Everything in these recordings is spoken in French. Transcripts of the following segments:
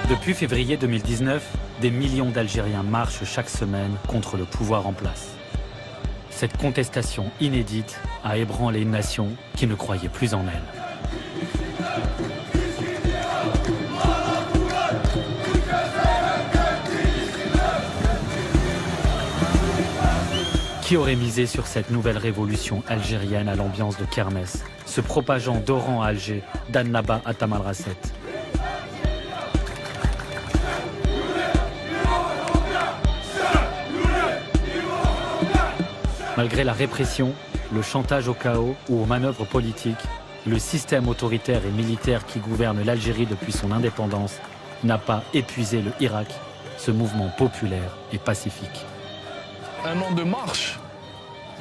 Depuis février 2019, des millions d'Algériens marchent chaque semaine contre le pouvoir en place. Cette contestation inédite a ébranlé une nation qui ne croyait plus en elle. Qui aurait misé sur cette nouvelle révolution algérienne à l'ambiance de kermesse, se propageant d'Oran à Alger, d'Annaba à Tamanrasset? Malgré la répression, le chantage au chaos ou aux manœuvres politiques, le système autoritaire et militaire qui gouverne l'Algérie depuis son indépendance n'a pas épuisé le Hirak, ce mouvement populaire et pacifique. Un an de marche,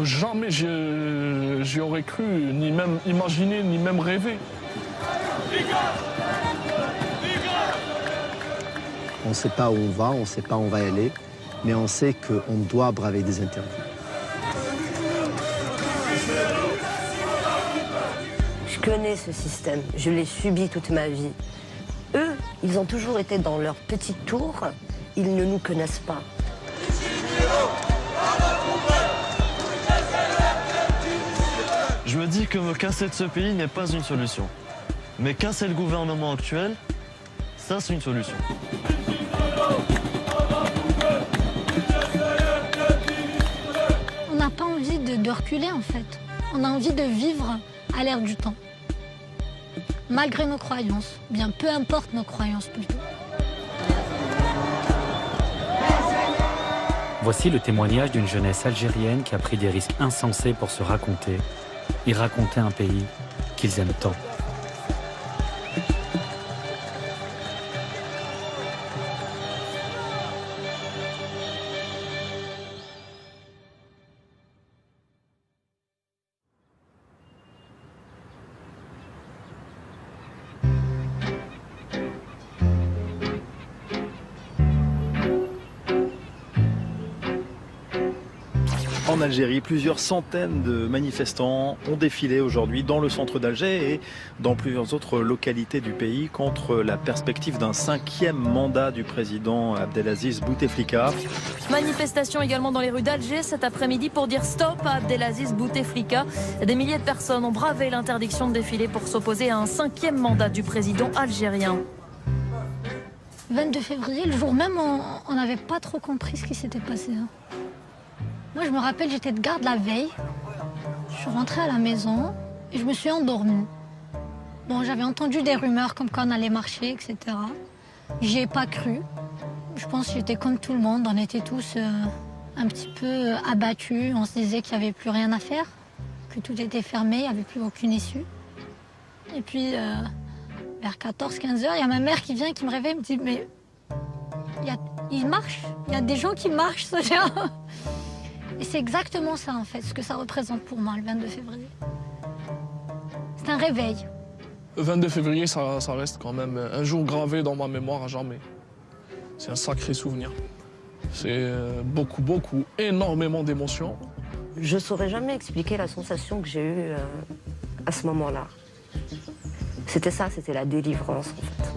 jamais j'y aurais cru, ni même imaginé, ni même rêvé. On ne sait pas où on va, on ne sait pas où on va aller, mais on sait qu'on doit braver des interdits. Je connais ce système, je l'ai subi toute ma vie. Eux, ils ont toujours été dans leur petite tour, ils ne nous connaissent pas. Je me dis que me casser de ce pays n'est pas une solution. Mais casser le gouvernement actuel, ça c'est une solution. On n'a pas envie de reculer en fait. On a envie de vivre à l'ère du temps. Malgré nos croyances, bien peu importe nos croyances plutôt. Voici le témoignage d'une jeunesse algérienne qui a pris des risques insensés pour se raconter et raconter un pays qu'ils aiment tant. En Algérie, plusieurs centaines de manifestants ont défilé aujourd'hui dans le centre d'Alger et dans plusieurs autres localités du pays contre la perspective d'un 5e mandat du président Abdelaziz Bouteflika. Manifestation également dans les rues d'Alger cet après-midi pour dire stop à Abdelaziz Bouteflika. Des milliers de personnes ont bravé l'interdiction de défiler pour s'opposer à un 5e mandat du président algérien. 22 février, le jour même, on n'avait pas trop compris ce qui s'était passé. Moi, je me rappelle, j'étais de garde la veille. Je suis rentrée à la maison et je me suis endormie. Bon, j'avais entendu des rumeurs comme quoi on allait marcher, etc. J'y ai pas cru. Je pense que j'étais comme tout le monde. On était tous un petit peu abattus. On se disait qu'il n'y avait plus rien à faire, que tout était fermé, il n'y avait plus aucune issue. Et puis, vers 14-15 heures, il y a ma mère qui vient, qui me réveille, me dit « Mais il marche, il y a des gens qui marchent, ce genre. » Et c'est exactement ça, en fait, ce que ça représente pour moi, le 22 février. C'est un réveil. Le 22 février, ça reste quand même un jour gravé dans ma mémoire à jamais. C'est un sacré souvenir. C'est beaucoup, énormément d'émotions. Je ne saurais jamais expliquer la sensation que j'ai eue à ce moment-là. C'était ça, c'était la délivrance, en fait.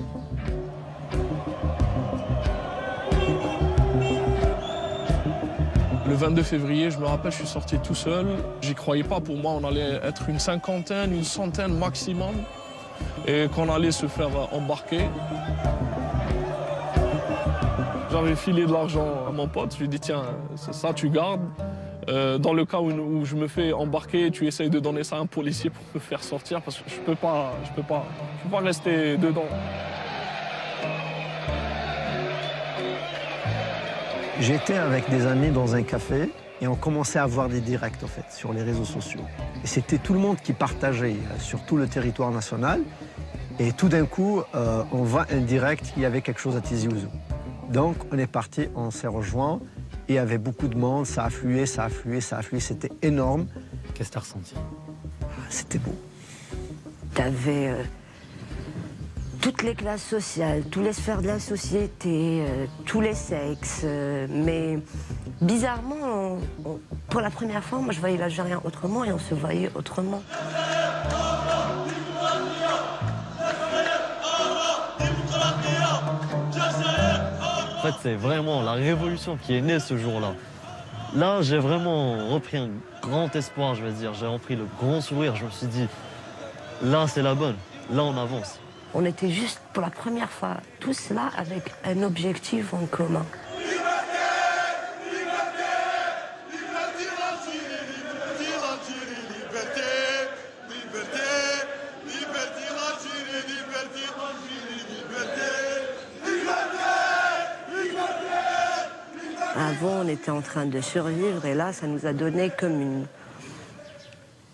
Le 22 février, je me rappelle, je suis sorti tout seul. J'y croyais pas. Pour moi, on allait être une cinquantaine, une centaine maximum. Et qu'on allait se faire embarquer. J'avais filé de l'argent à mon pote. Je lui ai dit, tiens, ça tu gardes. Dans le cas où je me fais embarquer, tu essayes de donner ça à un policier pour me faire sortir. Parce que je peux pas rester dedans. J'étais avec des amis dans un café et on commençait à avoir des directs en fait sur les réseaux sociaux. Et c'était tout le monde qui partageait sur tout le territoire national. Et tout d'un coup, on voit un direct, il y avait quelque chose à Tizi Ouzou. Donc on est parti, on s'est rejoints et il y avait beaucoup de monde, ça affluait, c'était énorme. Qu'est-ce que tu as ressenti? C'était beau. T'avais toutes les classes sociales, toutes les sphères de la société, tous les sexes, mais bizarrement, pour la première fois, moi je voyais l'Algérien autrement et on se voyait autrement. fait, c'est vraiment la révolution qui est née ce jour-là. Là, j'ai vraiment repris un grand espoir, je vais dire. J'ai repris le grand sourire. Je me suis dit, là, c'est la bonne. Là, on avance. On était juste pour la première fois tous là avec un objectif en commun. Avant, on était en train de survivre et là, ça nous a donné comme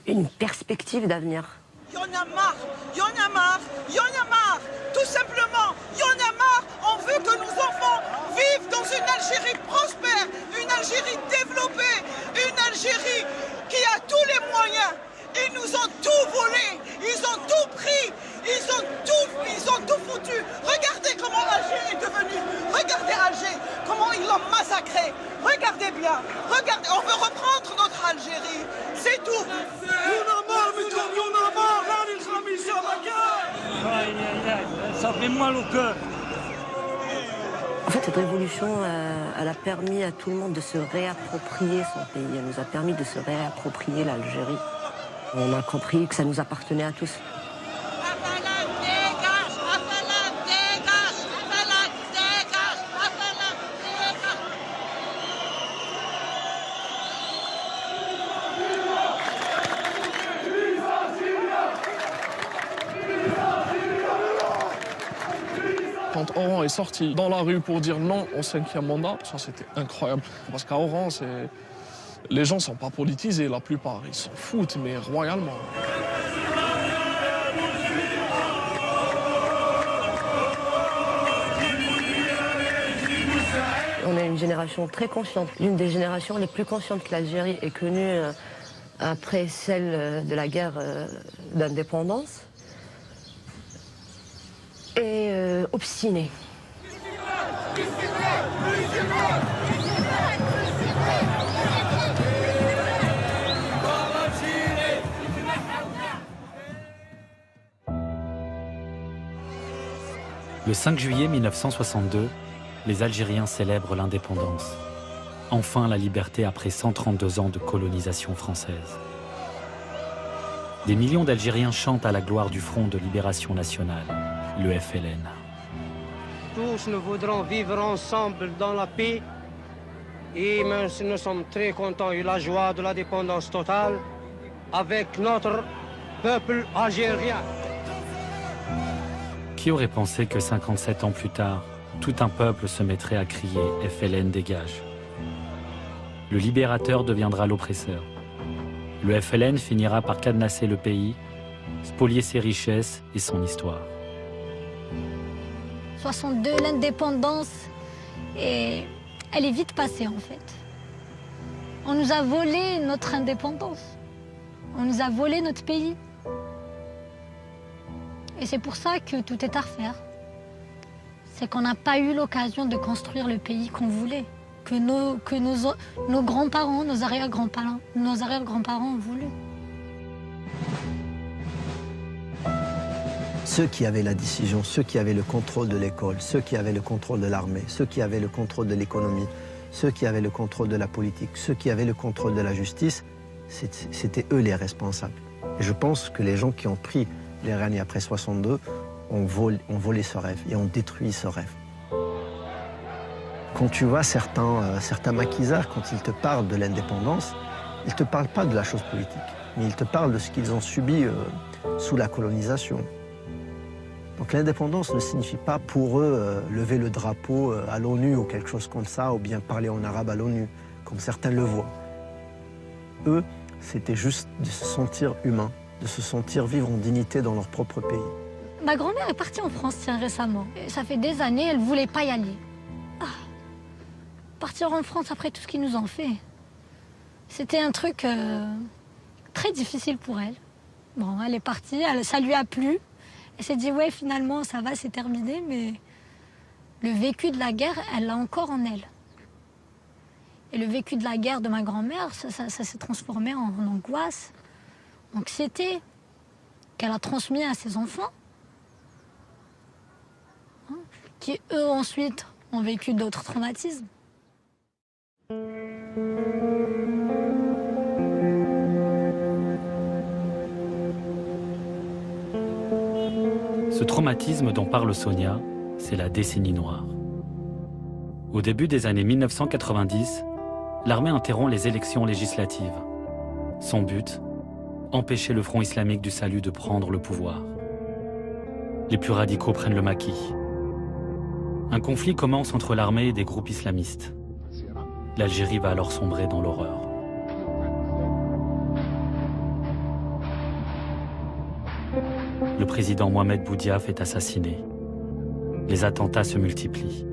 une perspective d'avenir. Il y en a marre, il y en a marre, il y en a marre, tout simplement, il y en a marre. On veut que nos enfants vivent dans une Algérie prospère, une Algérie développée, une Algérie qui a tous les moyens. Ils nous ont tout volé, ils ont tout pris, ils ont tout foutu. Regardez comment Alger est devenu, regardez Alger, comment ils l'ont massacré. Regardez bien, regardez, on veut reprendre notre Algérie, c'est tout. On a marre, mais on a marre, là, les amis, sur la gueule. Ça fait mal au cœur. En fait, cette révolution, elle a permis à tout le monde de se réapproprier son pays. Elle nous a permis de se réapproprier l'Algérie. On a compris que ça nous appartenait à tous. Quand Oran est sorti dans la rue pour dire non au 5e mandat, ça c'était incroyable. Parce qu'à Oran, les gens ne sont pas politisés, la plupart. Ils s'en foutent, mais royalement. On est une génération très consciente, l'une des générations les plus conscientes que l'Algérie ait connue après celle de la guerre d'indépendance. Et obstinée. Le 5 juillet 1962, les Algériens célèbrent l'indépendance. Enfin la liberté après 132 ans de colonisation française. Des millions d'Algériens chantent à la gloire du Front de Libération Nationale, le FLN. Tous nous voudrons vivre ensemble dans la paix et nous sommes très contents et la joie de l'indépendance totale avec notre peuple algérien. Qui aurait pensé que 57 ans plus tard, tout un peuple se mettrait à crier « FLN dégage ». Le libérateur deviendra l'oppresseur. Le FLN finira par cadenasser le pays, spolier ses richesses et son histoire. 62, l'indépendance, et elle est vite passée en fait. On nous a volé notre indépendance. On nous a volé notre pays. Et c'est pour ça que tout est à refaire. C'est qu'on n'a pas eu l'occasion de construire le pays qu'on voulait, que nos grands-parents, nos arrière-grands-parents ont voulu. Ceux qui avaient la décision, ceux qui avaient le contrôle de l'école, ceux qui avaient le contrôle de l'armée, ceux qui avaient le contrôle de l'économie, ceux qui avaient le contrôle de la politique, ceux qui avaient le contrôle de la justice, c'était eux les responsables. Et je pense que les gens qui ont pris les rênes après 62 ont volé ce rêve et ont détruit ce rêve. Quand tu vois certains maquisards, quand ils te parlent de l'indépendance, ils ne te parlent pas de la chose politique, mais ils te parlent de ce qu'ils ont subi sous la colonisation. Donc l'indépendance ne signifie pas pour eux lever le drapeau à l'ONU ou quelque chose comme ça, ou bien parler en arabe à l'ONU, comme certains le voient. Eux, c'était juste de se sentir humain, de se sentir vivre en dignité dans leur propre pays. Ma grand-mère est partie en France récemment. Et ça fait des années, elle ne voulait pas y aller. Partir en France après tout ce qu'ils nous ont fait, c'était un truc très difficile pour elle. Bon, elle est partie, ça lui a plu. Elle s'est dit, ouais, finalement, ça va, c'est terminé, mais le vécu de la guerre, elle l'a encore en elle. Et le vécu de la guerre de ma grand-mère, ça s'est transformé en angoisse, anxiété, qu'elle a transmis à ses enfants, qui eux ensuite ont vécu d'autres traumatismes. Ce traumatisme dont parle Sonia, c'est la décennie noire. Au début des années 1990, l'armée interrompt les élections législatives. Son but, empêcher le Front islamique du salut de prendre le pouvoir. Les plus radicaux prennent le maquis. Un conflit commence entre l'armée et des groupes islamistes. L'Algérie va alors sombrer dans l'horreur. Le président Mohamed Boudiaf est assassiné. Les attentats se multiplient.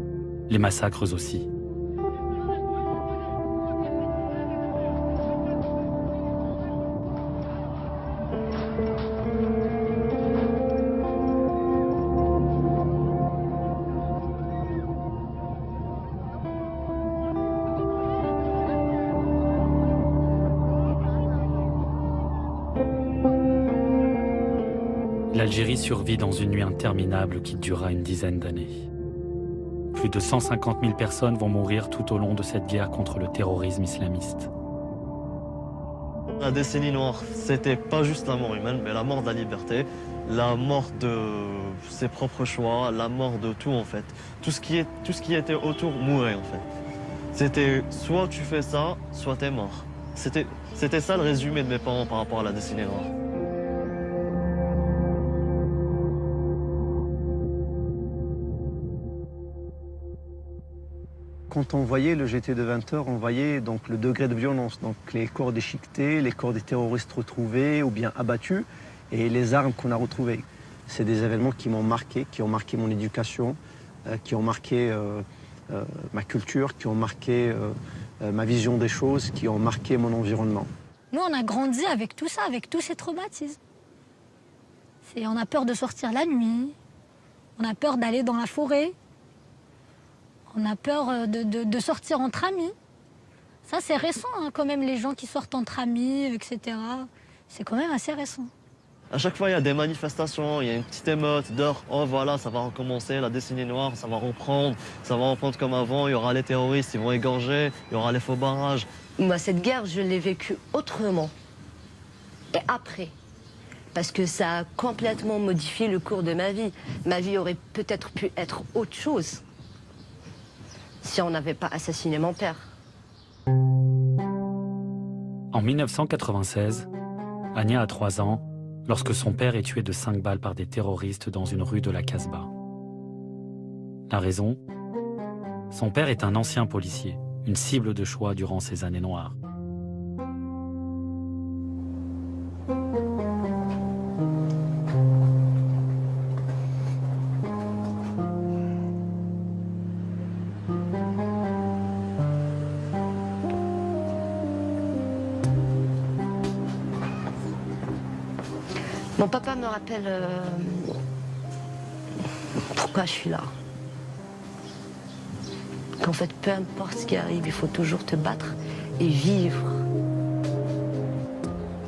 Les massacres aussi. L'Algérie survit dans une nuit interminable qui durera une dizaine d'années. Plus de 150 000 personnes vont mourir tout au long de cette guerre contre le terrorisme islamiste. La décennie noire, c'était pas juste la mort humaine, mais la mort de la liberté, la mort de ses propres choix, la mort de tout en fait. Tout ce qui était autour mourait en fait. C'était soit tu fais ça, soit t'es mort. C'était ça le résumé de mes parents par rapport à la décennie noire. Quand on voyait le GT de 20 heures, on voyait donc le degré de violence, donc les corps déchiquetés, les corps des terroristes retrouvés ou bien abattus et les armes qu'on a retrouvées. C'est des événements qui m'ont marqué, qui ont marqué mon éducation, qui ont marqué ma culture, qui ont marqué ma vision des choses, qui ont marqué mon environnement. Nous, on a grandi avec tout ça, avec tous ces traumatismes. On a peur de sortir la nuit, on a peur d'aller dans la forêt. On a peur de sortir entre amis. Ça, c'est récent, hein, quand même, les gens qui sortent entre amis, etc. C'est quand même assez récent. À chaque fois, il y a des manifestations, il y a une petite émeute d'heure. Oh voilà, ça va recommencer, la décennie noire, ça va reprendre comme avant. Il y aura les terroristes, ils vont égorger, il y aura les faux barrages. Moi, cette guerre, je l'ai vécue autrement. Et après. Parce que ça a complètement modifié le cours de ma vie. Ma vie aurait peut-être pu être autre chose si on n'avait pas assassiné mon père. En 1996, Ania a 3 ans lorsque son père est tué de 5 balles par des terroristes dans une rue de la Casbah. La raison ? Son père est un ancien policier, une cible de choix durant ces années noires. Mon papa me rappelle pourquoi je suis là. Qu'en fait, peu importe ce qui arrive, il faut toujours te battre et vivre.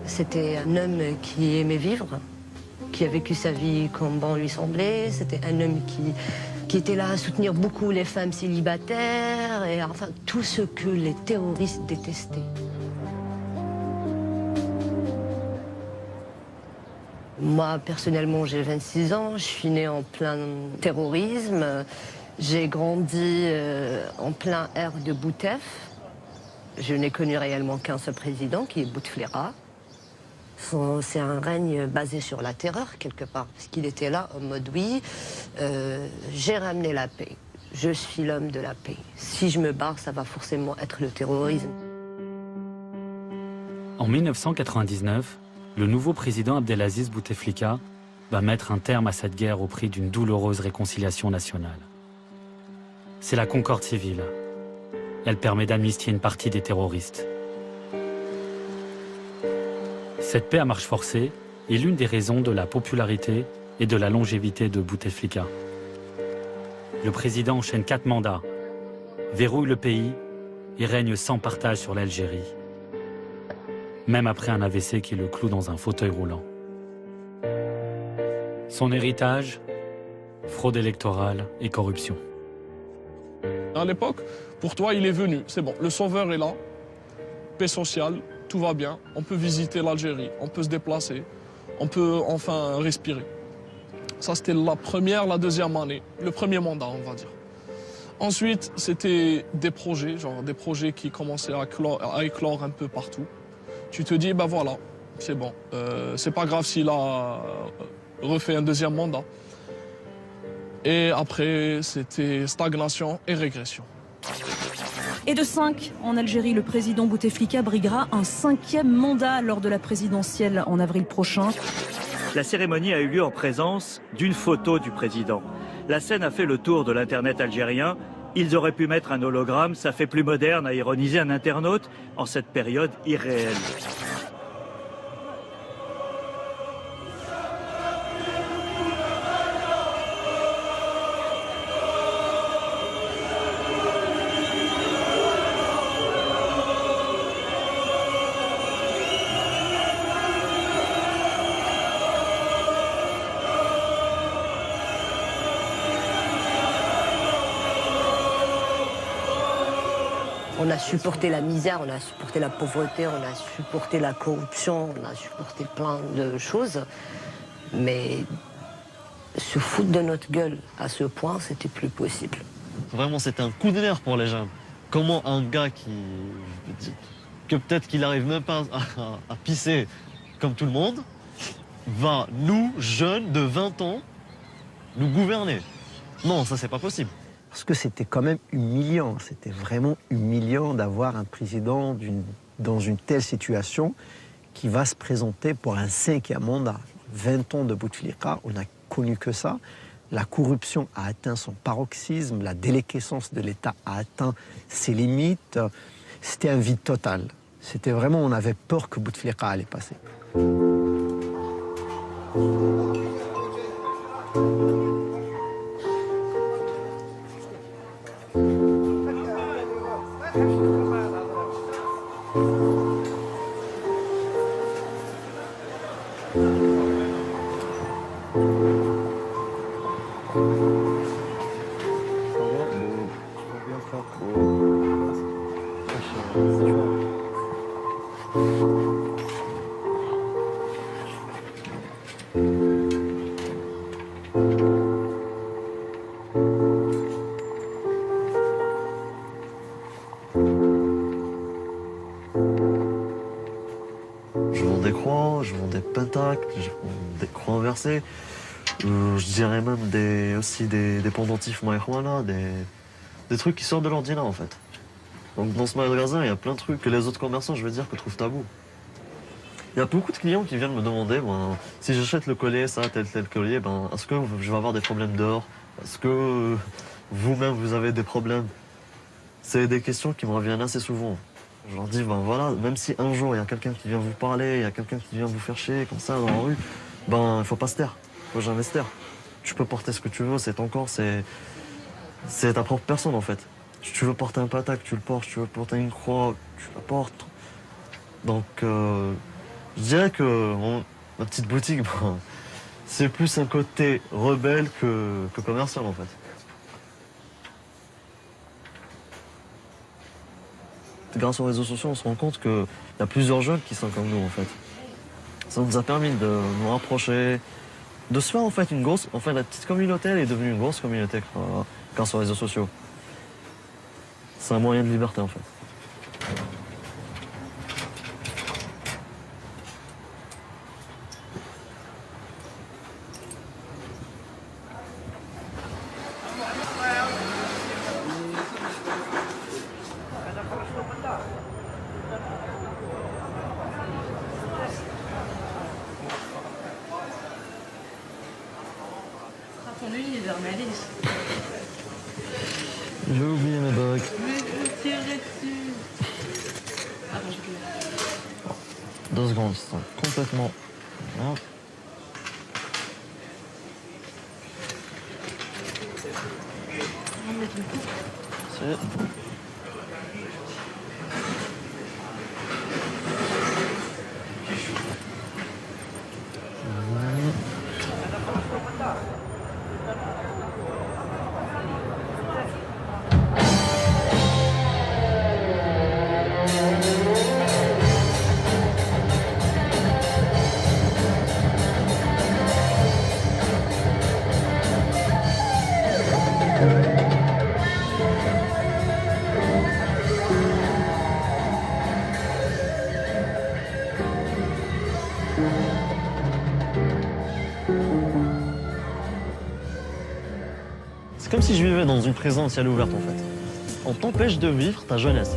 C'était un homme qui aimait vivre, qui a vécu sa vie comme bon lui semblait. C'était un homme qui était là à soutenir beaucoup les femmes célibataires et enfin tout ce que les terroristes détestaient. Moi, personnellement, j'ai 26 ans, je suis née en plein terrorisme. J'ai grandi en plein air de Boutef. Je n'ai connu réellement qu'un seul président, qui est Bouteflika. C'est un règne basé sur la terreur, quelque part, parce qu'il était là en mode oui, j'ai ramené la paix. Je suis l'homme de la paix. Si je me barre, ça va forcément être le terrorisme. En 1999, le nouveau président Abdelaziz Bouteflika va mettre un terme à cette guerre au prix d'une douloureuse réconciliation nationale. C'est la concorde civile. Elle permet d'amnistier une partie des terroristes. Cette paix à marche forcée est l'une des raisons de la popularité et de la longévité de Bouteflika. Le président enchaîne 4 mandats, verrouille le pays et règne sans partage sur l'Algérie. Même après un AVC qui le cloue dans un fauteuil roulant. Son héritage, fraude électorale et corruption. À l'époque, pour toi, il est venu, c'est bon, le sauveur est là, paix sociale, tout va bien, on peut visiter l'Algérie, on peut se déplacer, on peut enfin respirer. Ça, c'était la première, la deuxième année, le premier mandat, on va dire. Ensuite, c'était des projets, genre des projets qui commençaient à éclore un peu partout. Tu te dis, ben voilà, c'est bon, c'est pas grave s'il a refait un deuxième mandat. Et après, c'était stagnation et régression. Et de 5 en Algérie, le président Bouteflika briguera un 5e mandat lors de la présidentielle en avril prochain. La cérémonie a eu lieu en présence d'une photo du président. La scène a fait le tour de l'internet algérien. Ils auraient pu mettre un hologramme, ça fait plus moderne, a ironisé un internaute en cette période irréelle. On a supporté la misère, on a supporté la pauvreté, on a supporté la corruption, on a supporté plein de choses. Mais se foutre de notre gueule à ce point, c'était plus possible. Vraiment, c'était un coup de nerf pour les jeunes. Comment un gars que peut-être qu'il n'arrive même pas à pisser comme tout le monde, va, nous, jeunes de 20 ans, nous gouverner? Non, ça, c'est pas possible. Parce que c'était quand même humiliant, c'était vraiment humiliant d'avoir un président dans une telle situation qui va se présenter pour un 5e mandat. 20 ans de Bouteflika, on n'a connu que ça. La corruption a atteint son paroxysme, la déliquescence de l'État a atteint ses limites. C'était un vide total. C'était vraiment, on avait peur que Bouteflika allait passer. Je vends des pentacles, je vends des croix inversées. Je dirais même aussi des pendentifs marijuana, des trucs qui sortent de l'ordinaire en fait. Donc dans ce magasin, il y a plein de trucs que les autres commerçants, je veux dire, que trouvent tabou. Il y a beaucoup de clients qui viennent me demander, si j'achète le collier, ça, tel collier, est-ce que je vais avoir des problèmes dehors? Est-ce que vous-même, vous avez des problèmes? C'est des questions qui me reviennent assez souvent. Je leur dis, voilà, même si un jour il y a quelqu'un qui vient vous parler, il y a quelqu'un qui vient vous faire chier comme ça dans la rue, il faut pas se taire, faut jamais se taire. Tu peux porter ce que tu veux, c'est ton corps, c'est ta propre personne en fait. Si tu veux porter un patac, tu le portes, si tu veux porter une croix, tu la portes. Donc je dirais que ma petite boutique, c'est plus un côté rebelle que commercial en fait. Grâce aux réseaux sociaux, on se rend compte qu'il y a plusieurs jeunes qui sont comme nous, en fait. Ça nous a permis de nous rapprocher, de se faire, en fait, la petite communauté, elle est devenue une grosse communauté grâce aux réseaux sociaux. C'est un moyen de liberté, en fait. J'ai oublié mes bagues. Mais je tirerai dessus. Attends, je 2 secondes, c'est complètement... Hop. On va mettre une coupe. C'est... comme si je vivais dans une prison ciel ouvert en fait. On t'empêche de vivre ta jeunesse.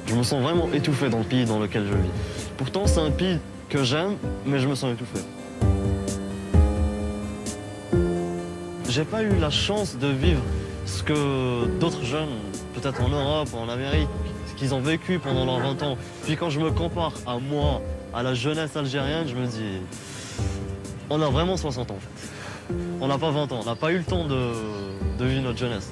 Je me sens vraiment étouffé dans le pays dans lequel je vis. Pourtant, c'est un pays que j'aime, mais je me sens étouffé. J'ai pas eu la chance de vivre ce que d'autres jeunes, peut-être en Europe ou en Amérique, ce qu'ils ont vécu pendant leurs 20 ans. Puis quand je me compare à moi, à la jeunesse algérienne, je me dis, on a vraiment 60 ans en fait. On n'a pas 20 ans, on n'a pas eu le temps de vivre notre jeunesse.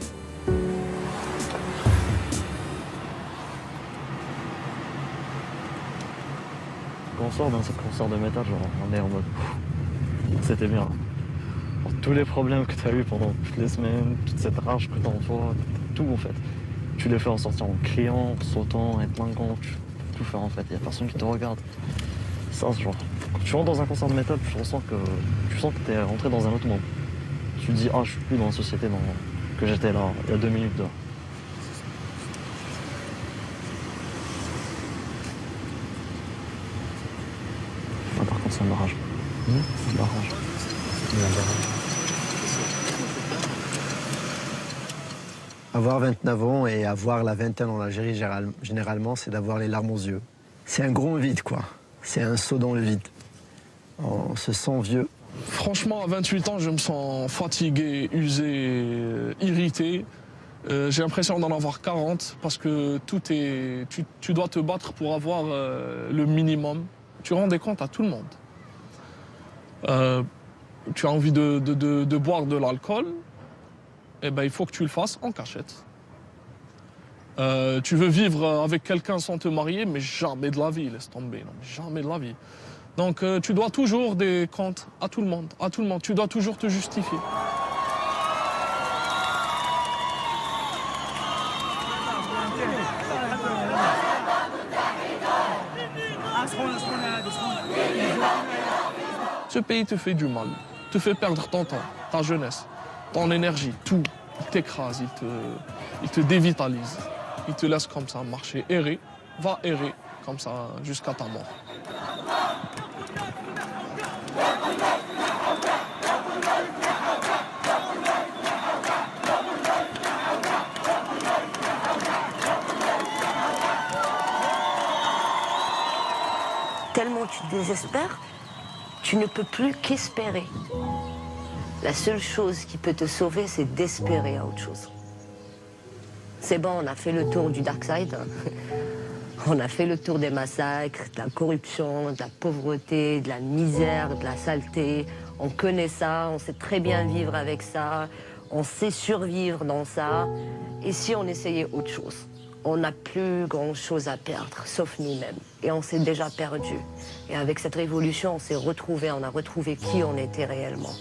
Quand on sort d'un concert de métal, genre, on est en mode, c'était bien. Tous les problèmes que tu as eu pendant toutes les semaines, toute cette rage que tu as en toi, tout en fait. Tu les fais en sortir en criant, en sautant, en étlinguant, tu peux tout faire en fait. Il n'y a personne qui te regarde. Ça, genre, quand tu rentres dans un concert de métal, tu sens que tu es rentré dans un autre monde. Tu te dis, ah, je suis plus dans la société que j'étais là, il y a 2 minutes dehors. Ah, par contre, c'est un barrage. C'est un barrage. Avoir 29 ans et avoir la vingtaine en Algérie, généralement, c'est d'avoir les larmes aux yeux. C'est un gros vide, quoi. C'est un saut dans le vide. On se sent vieux. Franchement, à 28 ans, je me sens fatigué, usé, irrité. J'ai l'impression d'en avoir 40 parce que tu dois te battre pour avoir le minimum. Tu rends des comptes à tout le monde. Tu as envie de boire de l'alcool, eh ben, il faut que tu le fasses en cachette. Tu veux vivre avec quelqu'un sans te marier, mais jamais de la vie, laisse tomber, non, jamais de la vie. Donc tu dois toujours des comptes à tout le monde, tu dois toujours te justifier. Ce pays te fait du mal, te fait perdre ton temps, ta jeunesse, ton énergie, tout. Il t'écrase, il te dévitalise. Il te laisse comme ça marcher, errer, va errer comme ça jusqu'à ta mort. Tellement tu désespères, tu ne peux plus qu'espérer. La seule chose qui peut te sauver, c'est d'espérer à autre chose. C'est bon, on a fait le tour du dark side. On a fait le tour des massacres, de la corruption, de la pauvreté, de la misère, de la saleté. On connaît ça, on sait très bien vivre avec ça, on sait survivre dans ça. Et si on essayait autre chose? On n'a plus grand-chose à perdre, sauf nous-mêmes. Et on s'est déjà perdu. Et avec cette révolution, on s'est retrouvés, on a retrouvé qui on était réellement.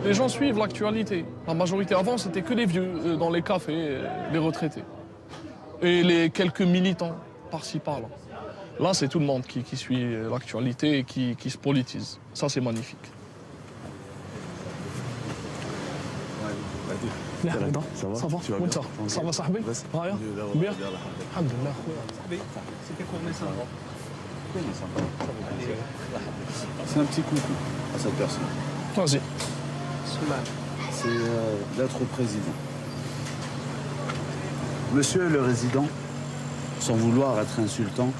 Les gens suivent l'actualité. La majorité avant, c'était que les vieux dans les cafés, les retraités. Et les quelques militants par-ci, par-là. Là, c'est tout le monde qui suit l'actualité et qui se politise. Ça, c'est magnifique. Ça va? Ça va? Ça va, ça va, Sahbi? Bien? Alhamdulillah. C'était pour mes ça. C'est un petit coucou à cette personne. Vas-y. C'est l'être au président. Monsieur le résident, sans vouloir être insultant,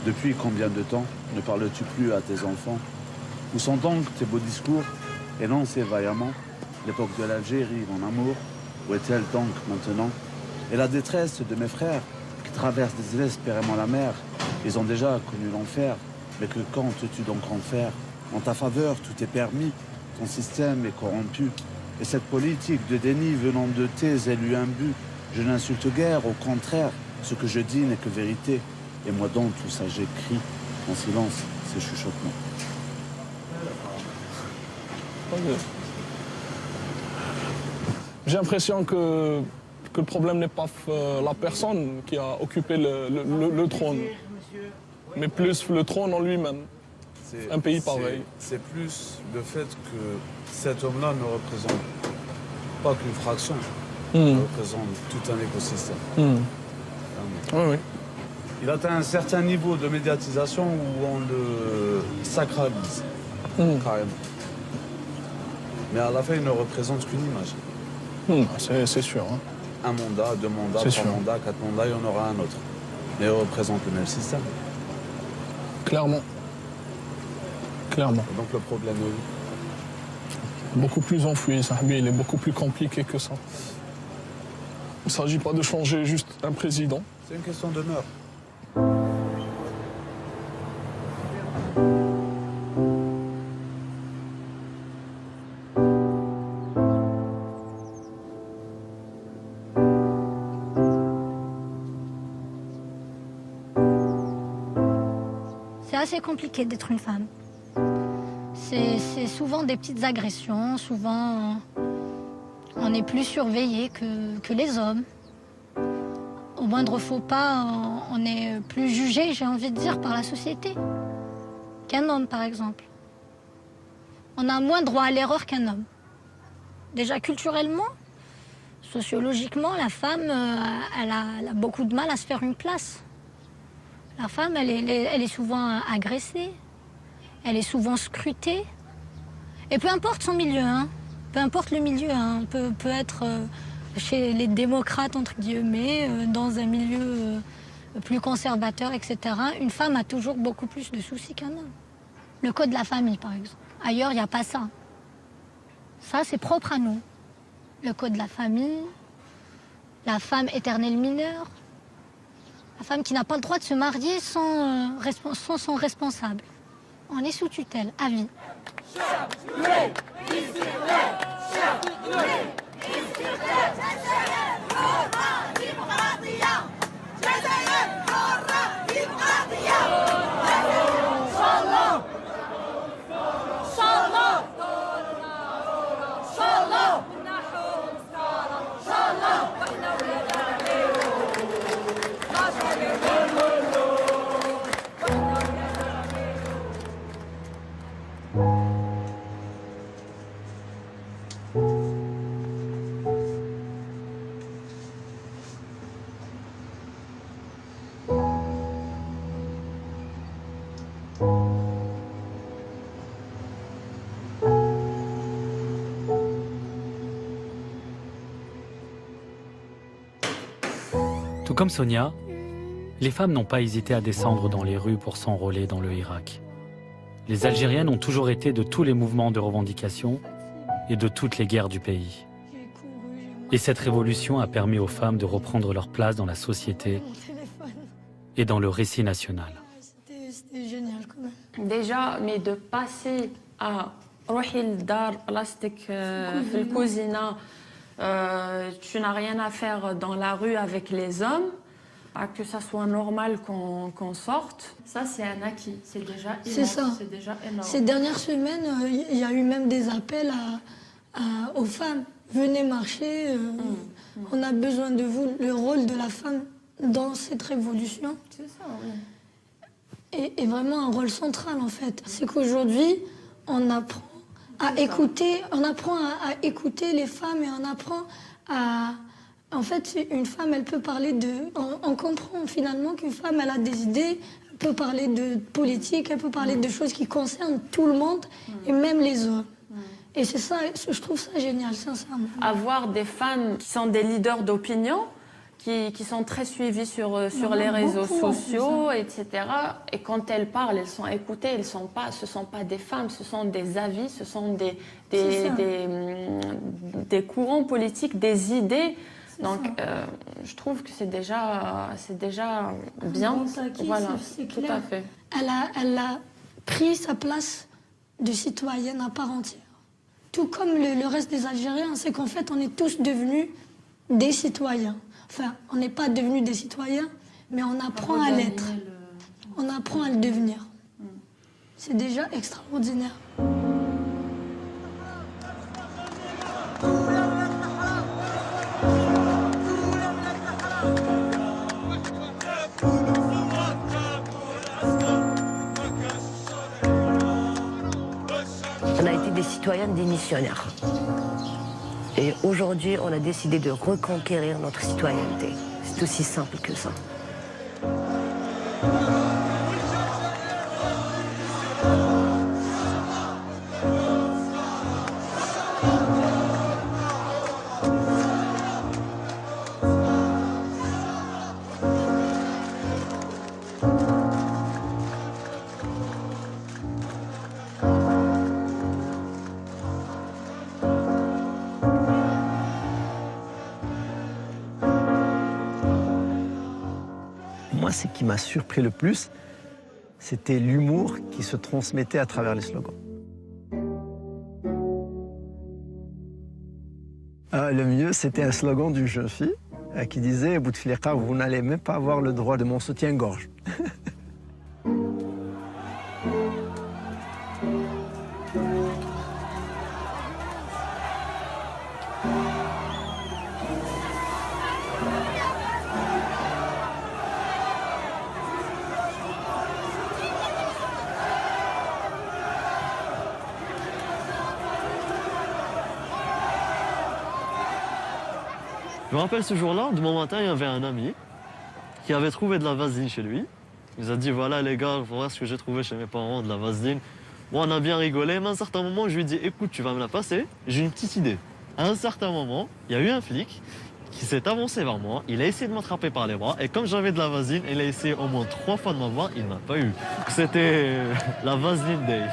depuis combien de temps ne parles-tu plus à tes enfants? Où sont donc tes beaux discours énoncés vaillamment? L'époque de l'Algérie, mon amour, où est-elle donc maintenant? Et la détresse de mes frères qui traversent désespérément la mer, ils ont déjà connu l'enfer, mais que comptes-tu donc en faire? En ta faveur, tout est permis, ton système est corrompu. Et cette politique de déni venant de tes élus imbus, je n'insulte guère, au contraire, ce que je dis n'est que vérité. Et moi, dans tout ça, j'écris en silence ces chuchotements. J'ai l'impression que le problème n'est pas la personne qui a occupé le trône, mais plus le trône en lui-même. Un pays pareil. C'est plus le fait que cet homme-là ne représente pas qu'une fraction, il représente tout un écosystème. Oui, oui. Il atteint un certain niveau de médiatisation où on le sacralise, carrément. Mais à la fin, il ne représente qu'une image. C'est sûr. Hein. Un mandat, 2 mandats, 3 mandats, 4 mandats, il y en aura un autre. Mais il représente le même système. Clairement. Clairement. Et donc le problème est où? Beaucoup plus enfoui, Sahbi, il est beaucoup plus compliqué que ça. Il ne s'agit pas de changer juste un président. C'est une question d'honneur. C'est assez compliqué d'être une femme. C'est souvent des petites agressions, souvent on est plus surveillé que les hommes. Au moindre faux pas, on est plus jugé, j'ai envie de dire, par la société qu'un homme, par exemple. On a moins droit à l'erreur qu'un homme. Déjà culturellement, sociologiquement, la femme, elle a beaucoup de mal à se faire une place. La femme, elle est souvent agressée, elle est souvent scrutée. Et peu importe son milieu, hein, peu importe le milieu, hein, peut être chez les démocrates, entre guillemets, dans un milieu plus conservateur, etc. Une femme a toujours beaucoup plus de soucis qu'un homme. Le code de la famille, par exemple. Ailleurs, il n'y a pas ça. Ça, c'est propre à nous. Le code de la famille, la femme éternelle mineure, la femme qui n'a pas le droit de se marier sans son responsable. On est sous tutelle, à vie. Tout comme Sonia, les femmes n'ont pas hésité à descendre dans les rues pour s'enrôler dans le Irak. Les Algériennes ont toujours été de tous les mouvements de revendication et de toutes les guerres du pays. Et cette révolution a permis aux femmes de reprendre leur place dans la société et dans le récit national. C'était génial quand même. Déjà, mais de passer à Rohil Dar, plastique, fil cousina, tu n'as rien à faire dans la rue avec les hommes, que ça soit normal qu'on sorte. Ça, c'est un acquis. C'est déjà énorme. C'est ça. C'est déjà énorme. Ces dernières semaines, il y a eu même des appels aux femmes. Venez marcher, on a besoin de vous. Le rôle de la femme dans cette révolution. C'est ça, oui. Et vraiment un rôle central, en fait. C'est qu'aujourd'hui, on apprend à écouter, à écouter les femmes et on apprend à... En fait, une femme, elle peut parler de... On comprend finalement qu'une femme, elle a des idées, elle peut parler de politique, elle peut parler de choses qui concernent tout le monde et même les hommes. Et c'est ça, je trouve ça génial, sincèrement. Avoir des femmes qui sont des leaders d'opinion, qui sont très suivies sur les réseaux sociaux, etc. Et quand elles parlent, elles sont écoutées. Ce ne sont pas des femmes, ce sont des avis, ce sont des courants politiques, des idées. Donc, je trouve que c'est déjà bien. Voilà, tout à fait. Elle a pris sa place de citoyenne à part entière. Tout comme le reste des Algériens, c'est qu'en fait, on est tous devenus des citoyens. Enfin, on n'est pas devenus des citoyens, mais on apprend à l'être. on apprend à le devenir. C'est déjà extraordinaire. On a été des citoyennes, des missionnaires. Et aujourd'hui, on a décidé de reconquérir notre citoyenneté. C'est aussi simple que ça. Moi, ce qui m'a surpris le plus, c'était l'humour qui se transmettait à travers les slogans. Le mieux, c'était un slogan d'une jeune fille qui disait « Bouteflika, vous n'allez même pas avoir le droit de mon soutien-gorge ». Je me rappelle ce jour-là, de mon matin, il y avait un ami qui avait trouvé de la vaseline chez lui. Il nous a dit, voilà les gars, voilà ce que j'ai trouvé chez mes parents, de la vaseline. Bon, on a bien rigolé, mais à un certain moment, je lui ai dit, écoute, tu vas me la passer, j'ai une petite idée. À un certain moment, il y a eu un flic qui s'est avancé vers moi, il a essayé de m'attraper par les bras, et comme j'avais de la vaseline, il a essayé au moins 3 fois de m'avoir, il ne m'a pas eu. C'était la vaseline day.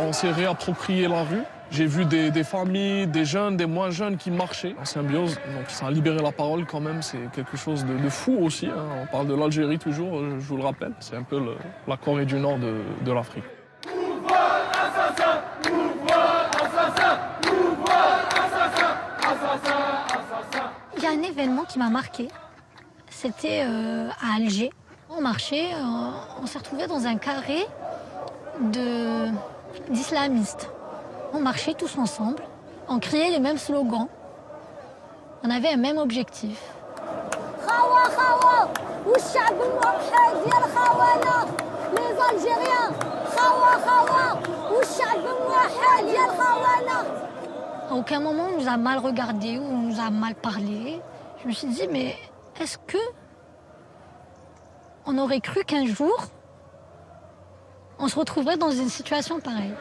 On s'est réapproprié la rue. J'ai vu des familles, des jeunes, des moins jeunes qui marchaient en symbiose. Donc ça a libéré la parole quand même, c'est quelque chose de fou aussi. Hein. On parle de l'Algérie toujours, je vous le rappelle. C'est un peu la Corée du Nord de l'Afrique. Il y a un événement qui m'a marqué. C'était à Alger. On marchait, on s'est retrouvés dans un carré d'islamistes. On marchait tous ensemble, on criait les mêmes slogans, on avait un même objectif. Khawa Khawa, والشعب الموحد يا الخونة les Algériens. Khawa Khawa, والشعب الموحد يا الخونة. À aucun moment on nous a mal regardés ou on nous a mal parlé. Je me suis dit, mais est-ce que on aurait cru qu'un jour on se retrouverait dans une situation pareille?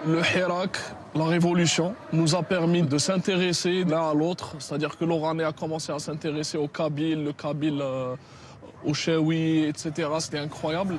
Le Hirak, la révolution, nous a permis de s'intéresser l'un à l'autre. C'est-à-dire que l'Oranais a commencé à s'intéresser au Kabyle, le Kabyle au Chewi, etc. C'était incroyable.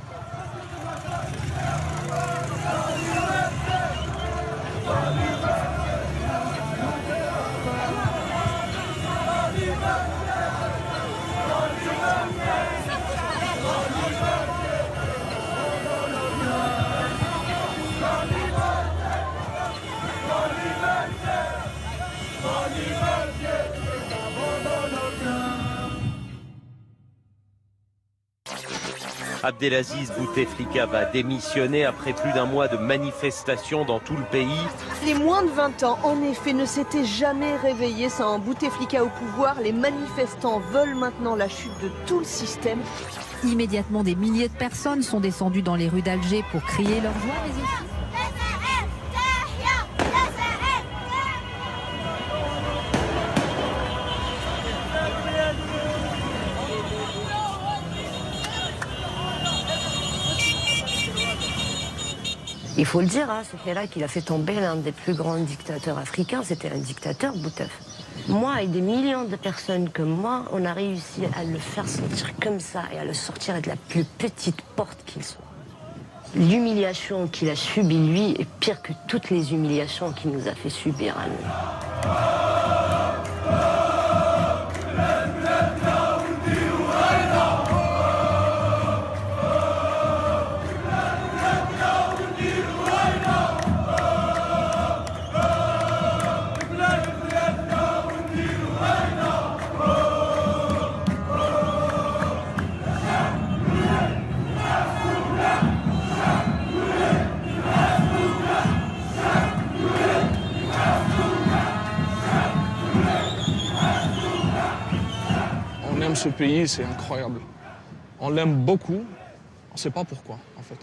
Abdelaziz Bouteflika va démissionner après plus d'un mois de manifestations dans tout le pays. Les moins de 20 ans, en effet, ne s'étaient jamais réveillés sans Bouteflika au pouvoir. Les manifestants veulent maintenant la chute de tout le système. Immédiatement, des milliers de personnes sont descendues dans les rues d'Alger pour crier leur joie, mais aussi... Il faut le dire, hein, ce Hirak, il a fait tomber l'un des plus grands dictateurs africains. C'était un dictateur, Boutef. Moi et des millions de personnes comme moi, on a réussi à le faire sortir comme ça et à le sortir de la plus petite porte qu'il soit. L'humiliation qu'il a subie, lui, est pire que toutes les humiliations qu'il nous a fait subir à nous. ce pays, c'est incroyable. On l'aime beaucoup, on ne sait pas pourquoi, en fait.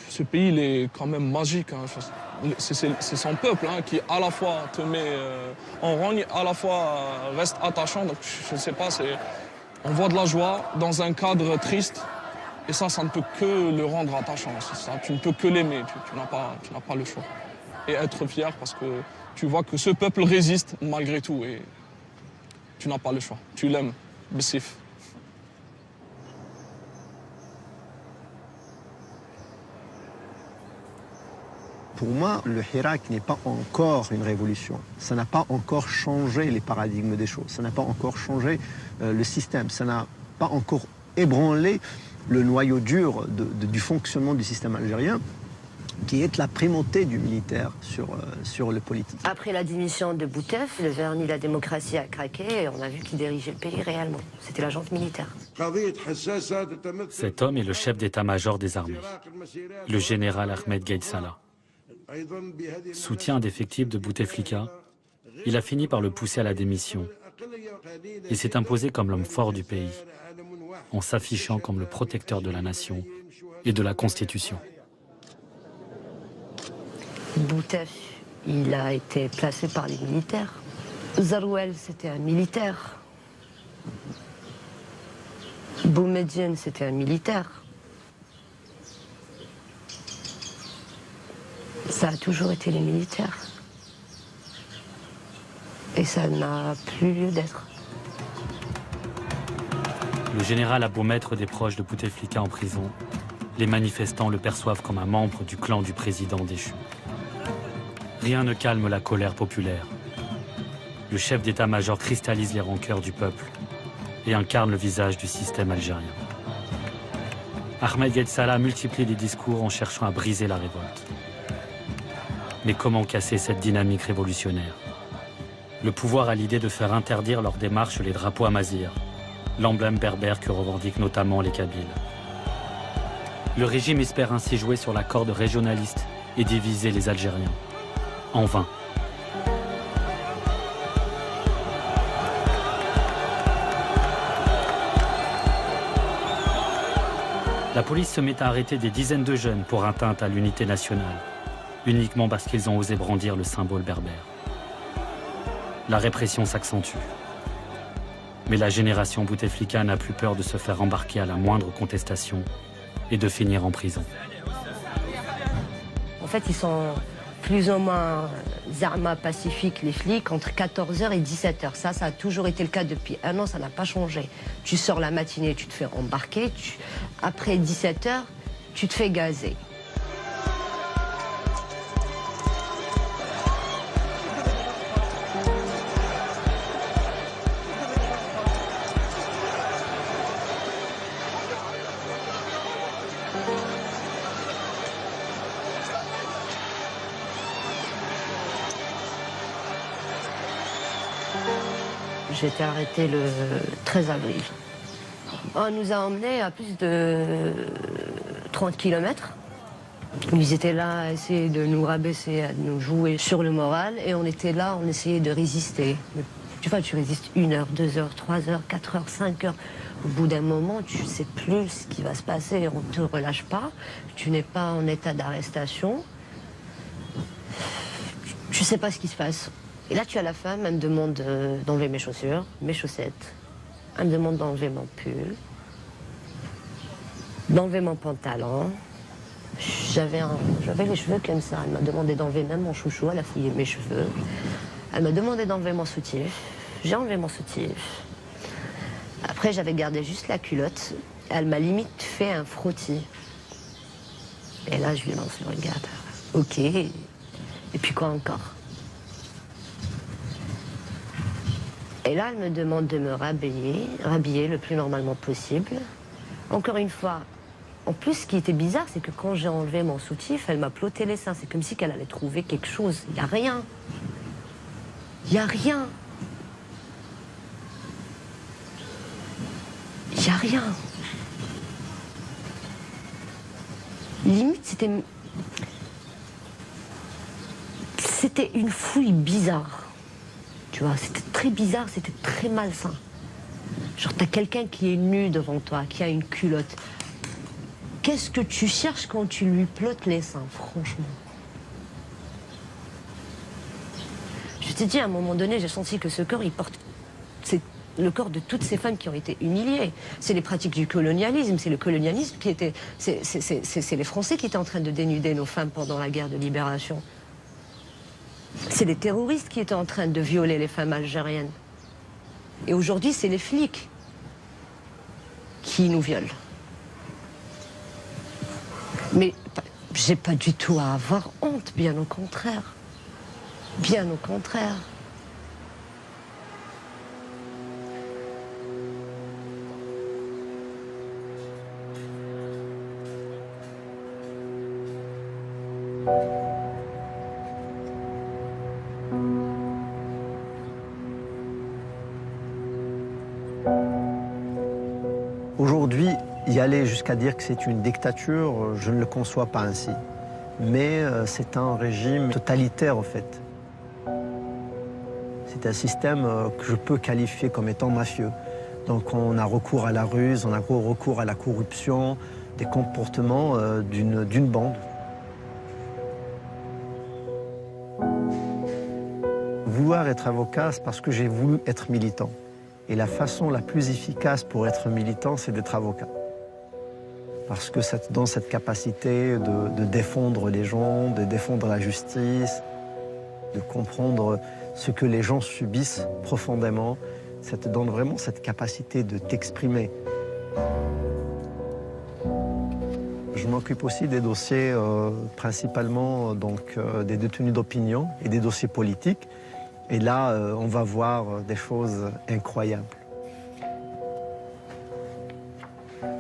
Ce pays, il est quand même magique. Hein. C'est son peuple hein, qui, à la fois, te met en rogne, à la fois reste attachant. Donc, je ne sais pas, on voit de la joie dans un cadre triste. Et ça ne peut que le rendre attachant. Ça, tu ne peux que l'aimer, tu n'as pas le choix. Et être fier parce que tu vois que ce peuple résiste malgré tout. Et tu n'as pas le choix. Tu l'aimes. Bessif. Pour moi, le Hirak n'est pas encore une révolution. Ça n'a pas encore changé les paradigmes des choses. Ça n'a pas encore changé le système. Ça n'a pas encore ébranlé le noyau dur du fonctionnement du système algérien, qui est la primauté du militaire sur le politique. Après la démission de Boutef, le vernis de la démocratie a craqué et on a vu qui dirigeait le pays réellement. C'était la junte militaire. Cet homme est le chef d'état-major des armées, le général Ahmed Gaïd Salah. Soutien indéfectible de Bouteflika, il a fini par le pousser à la démission et s'est imposé comme l'homme fort du pays, en s'affichant comme le protecteur de la nation et de la Constitution. Boutef, il a été placé par les militaires. Zarouel, c'était un militaire. Boumediene, c'était un militaire. Ça a toujours été les militaires. Et ça n'a plus lieu d'être. Le général a beau mettre des proches de Bouteflika en prison, les manifestants le perçoivent comme un membre du clan du président déchu. Rien ne calme la colère populaire. Le chef d'état-major cristallise les rancœurs du peuple et incarne le visage du système algérien. Ahmed Gaïd Salah multiplie les discours en cherchant à briser la révolte. Mais comment casser cette dynamique révolutionnaire? Le pouvoir a l'idée de faire interdire leurs démarches les drapeaux amazirs, l'emblème berbère que revendiquent notamment les Kabyles. Le régime espère ainsi jouer sur la corde régionaliste et diviser les Algériens. En vain. La police se met à arrêter des dizaines de jeunes pour atteinte à l'unité nationale, uniquement parce qu'ils ont osé brandir le symbole berbère. La répression s'accentue. Mais la génération Bouteflika n'a plus peur de se faire embarquer à la moindre contestation et de finir en prison. En fait, ils sont plus ou moins zarma pacifiques, les flics, entre 14h et 17h. Ça a toujours été le cas depuis un an, ça n'a pas changé. Tu sors la matinée, tu te fais embarquer. Après 17h, tu te fais gazer. J'ai été arrêtée le 13 avril. On nous a emmenés à plus de 30 km. Ils étaient là à essayer de nous rabaisser, à nous jouer sur le moral. Et on était là, on essayait de résister. Mais, tu vois, tu résistes 1 heure, 2 heures, 3 heures, 4 heures, 5 heures. Au bout d'un moment, tu ne sais plus ce qui va se passer. On ne te relâche pas. Tu n'es pas en état d'arrestation. Tu ne sais pas ce qui se passe. Et là, tu as la femme, elle me demande d'enlever mes chaussures, mes chaussettes. Elle me demande d'enlever mon pull, d'enlever mon pantalon. J'avais les cheveux comme ça. Elle m'a demandé d'enlever même mon chouchou, elle a fouillé mes cheveux. Elle m'a demandé d'enlever mon soutif. J'ai enlevé mon soutif. Après, j'avais gardé juste la culotte. Elle m'a limite fait un frottis. Et là, je lui lance le regard. Ok. Et puis quoi encore? Et là, elle me demande de me rhabiller le plus normalement possible. Encore une fois, en plus, ce qui était bizarre, c'est que quand j'ai enlevé mon soutif, elle m'a ploté les seins. C'est comme si qu'elle allait trouver quelque chose. Il n'y a rien. Il n'y a rien. Il n'y a rien. Limite, c'était une fouille bizarre. Tu vois, c'était très bizarre, c'était très malsain. Genre, t'as quelqu'un qui est nu devant toi, qui a une culotte. Qu'est-ce que tu cherches quand tu lui plottes les seins, franchement? Je t'ai dit, à un moment donné, j'ai senti que ce corps, il porte... C'est le corps de toutes ces femmes qui ont été humiliées. C'est les pratiques du colonialisme, c'est le colonialisme qui était... C'est les Français qui étaient en train de dénuder nos femmes pendant la guerre de libération. C'est les terroristes qui étaient en train de violer les femmes algériennes. Et aujourd'hui, c'est les flics qui nous violent. Mais j'ai pas du tout à avoir honte, bien au contraire. Bien au contraire. Aujourd'hui, y aller jusqu'à dire que c'est une dictature, je ne le conçois pas ainsi. Mais c'est un régime totalitaire, en fait. C'est un système que je peux qualifier comme étant mafieux. Donc on a recours à la ruse, on a recours à la corruption, des comportements d'une bande. Vouloir être avocat, c'est parce que j'ai voulu être militant. Et la façon la plus efficace pour être militant, c'est d'être avocat. Parce que ça te donne cette capacité de défendre les gens, de défendre la justice, de comprendre ce que les gens subissent profondément. Ça te donne vraiment cette capacité de t'exprimer. Je m'occupe aussi des dossiers principalement des détenus d'opinion et des dossiers politiques. Et là, on va voir des choses incroyables.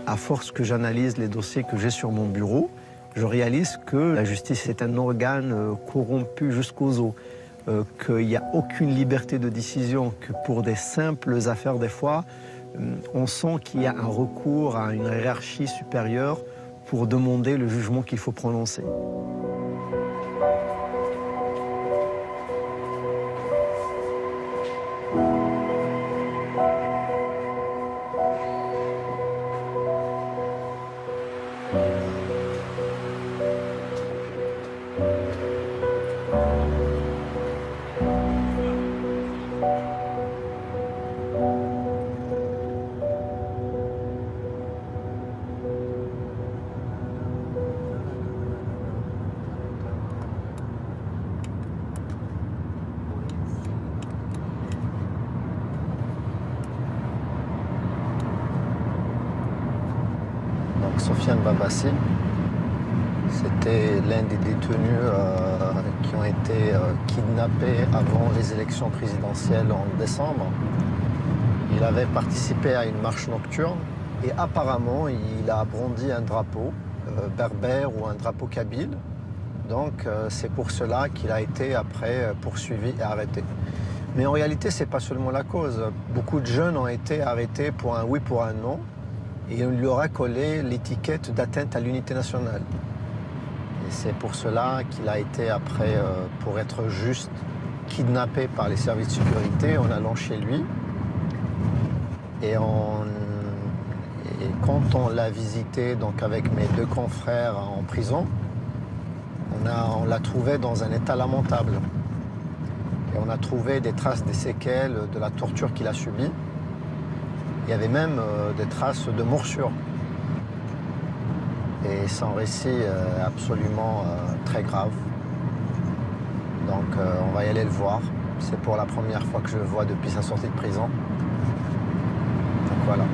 À force que j'analyse les dossiers que j'ai sur mon bureau, je réalise que la justice est un organe corrompu jusqu'aux os, qu'il n'y a aucune liberté de décision, que pour des simples affaires, des fois, on sent qu'il y a un recours à une hiérarchie supérieure pour demander le jugement qu'il faut prononcer. Sofiane Babassi, c'était l'un des détenus qui ont été kidnappés avant les élections présidentielles en décembre. Il avait participé à une marche nocturne et apparemment il a brandi un drapeau berbère ou un drapeau kabyle. Donc c'est pour cela qu'il a été après poursuivi et arrêté. Mais en réalité, ce n'est pas seulement la cause. Beaucoup de jeunes ont été arrêtés pour un oui, pour un non. Et on lui aura collé l'étiquette d'atteinte à l'unité nationale. Et c'est pour cela qu'il a été après, pour être juste, kidnappé par les services de sécurité en allant chez lui. Et quand on l'a visité donc avec mes deux confrères en prison, on l'a trouvé dans un état lamentable. Et on a trouvé des traces des séquelles de la torture qu'il a subie. Il y avait même des traces de morsures. Et c'est un récit absolument très grave. Donc on va y aller le voir. C'est pour la première fois que je le vois depuis sa sortie de prison. Donc voilà.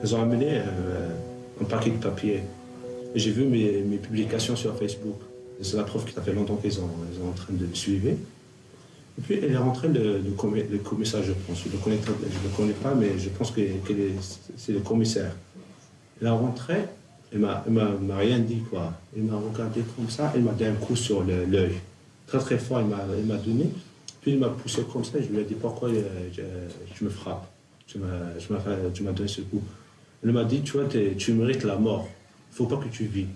Ils ont amené un paquet de papier. J'ai vu mes publications sur Facebook. C'est la preuve que ça fait longtemps qu'ils sont en train de me suivre. Et puis, elle est rentrée le commissaire, je pense. Je ne le connais pas, mais je pense que c'est le commissaire. Elle est rentrée Il m'a rien dit, quoi. Il m'a regardé comme ça, il m'a donné un coup sur l'œil. Très très fort, il m'a donné. Puis il m'a poussé comme ça, je lui ai dit pourquoi tu me frappes. Tu m'as donné ce coup. Il m'a dit, tu vois, tu mérites la mort. Il ne faut pas que tu vis.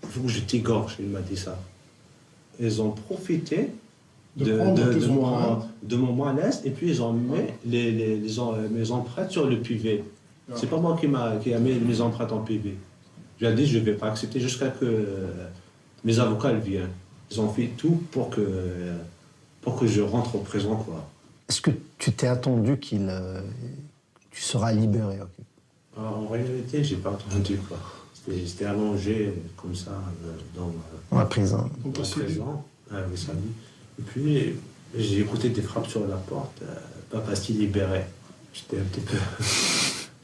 Il faut que je t'égorge, il m'a dit ça. Ils ont profité de mon malaise et puis ils ont mis mes empreintes sur le PV. C'est pas moi qui a mis mes empreintes en PV. Je lui ai dit, je ne vais pas accepter jusqu'à que mes avocats viennent. Ils ont fait tout pour que je rentre en prison, quoi. Est-ce que tu t'es attendu tu seras libéré? En réalité, j'ai pas attendu, quoi. C'était allongé comme ça dans la prison. Et puis j'ai écouté des frappes sur la porte. Papa s'est libéré. J'étais un petit peu,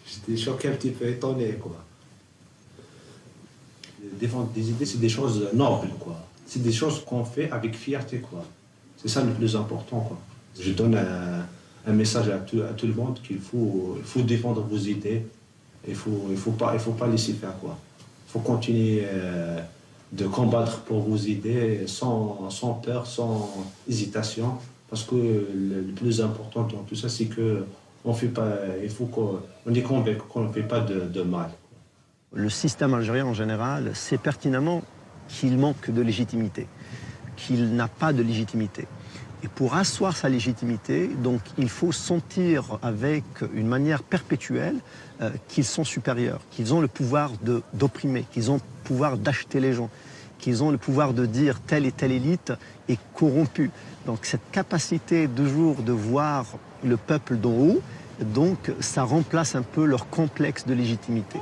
j'étais choqué, un petit peu étonné, quoi. Défendre des idées, c'est des choses nobles, quoi. C'est des choses qu'on fait avec fierté, quoi. C'est ça le plus important, quoi. Je donne un message à tout le monde qu'il faut défendre vos idées. Il faut pas laisser faire, quoi. Il faut continuer de combattre pour vos idées sans peur, sans hésitation. Parce que le plus important dans tout ça, c'est qu'on fait pas, il faut qu'on est convaincu qu'on ne fait pas de mal. Le système algérien en général sait pertinemment qu'il manque de légitimité, qu'il n'a pas de légitimité. Et pour asseoir sa légitimité, donc, il faut sentir avec une manière perpétuelle qu'ils sont supérieurs, qu'ils ont le pouvoir d'opprimer, qu'ils ont le pouvoir d'acheter les gens, qu'ils ont le pouvoir de dire telle et telle élite est corrompue. Donc cette capacité toujours de voir le peuple d'en haut, donc ça remplace un peu leur complexe de légitimité.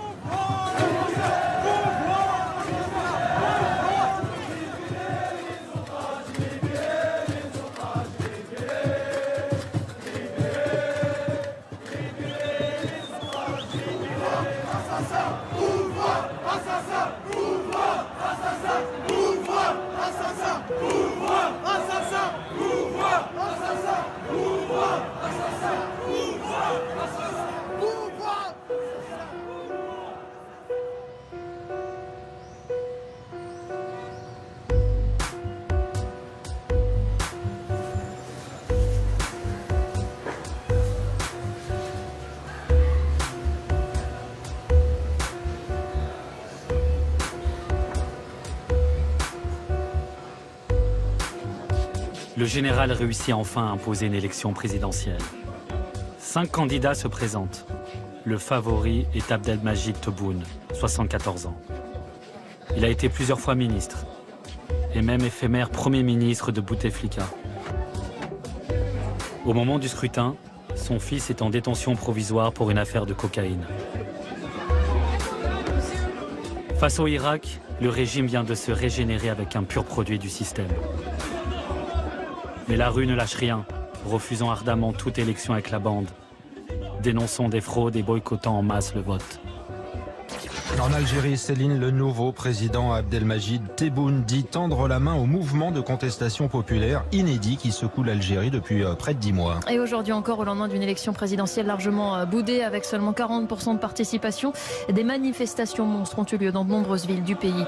Le général réussit enfin à imposer une élection présidentielle. 5 candidats se présentent. Le favori est Abdelmajid Tebboune, 74 ans. Il a été plusieurs fois ministre et même éphémère Premier ministre de Bouteflika. Au moment du scrutin, son fils est en détention provisoire pour une affaire de cocaïne. Face au Irak, le régime vient de se régénérer avec un pur produit du système. Mais la rue ne lâche rien, refusant ardemment toute élection avec la bande, dénonçant des fraudes et boycottant en masse le vote. En Algérie, Céline, le nouveau président Abdelmajid Tebboune dit tendre la main au mouvement de contestation populaire inédit qui secoue l'Algérie depuis près de 10 mois. Et aujourd'hui encore, au lendemain d'une élection présidentielle largement boudée avec seulement 40% de participation, des manifestations monstres ont eu lieu dans de nombreuses villes du pays.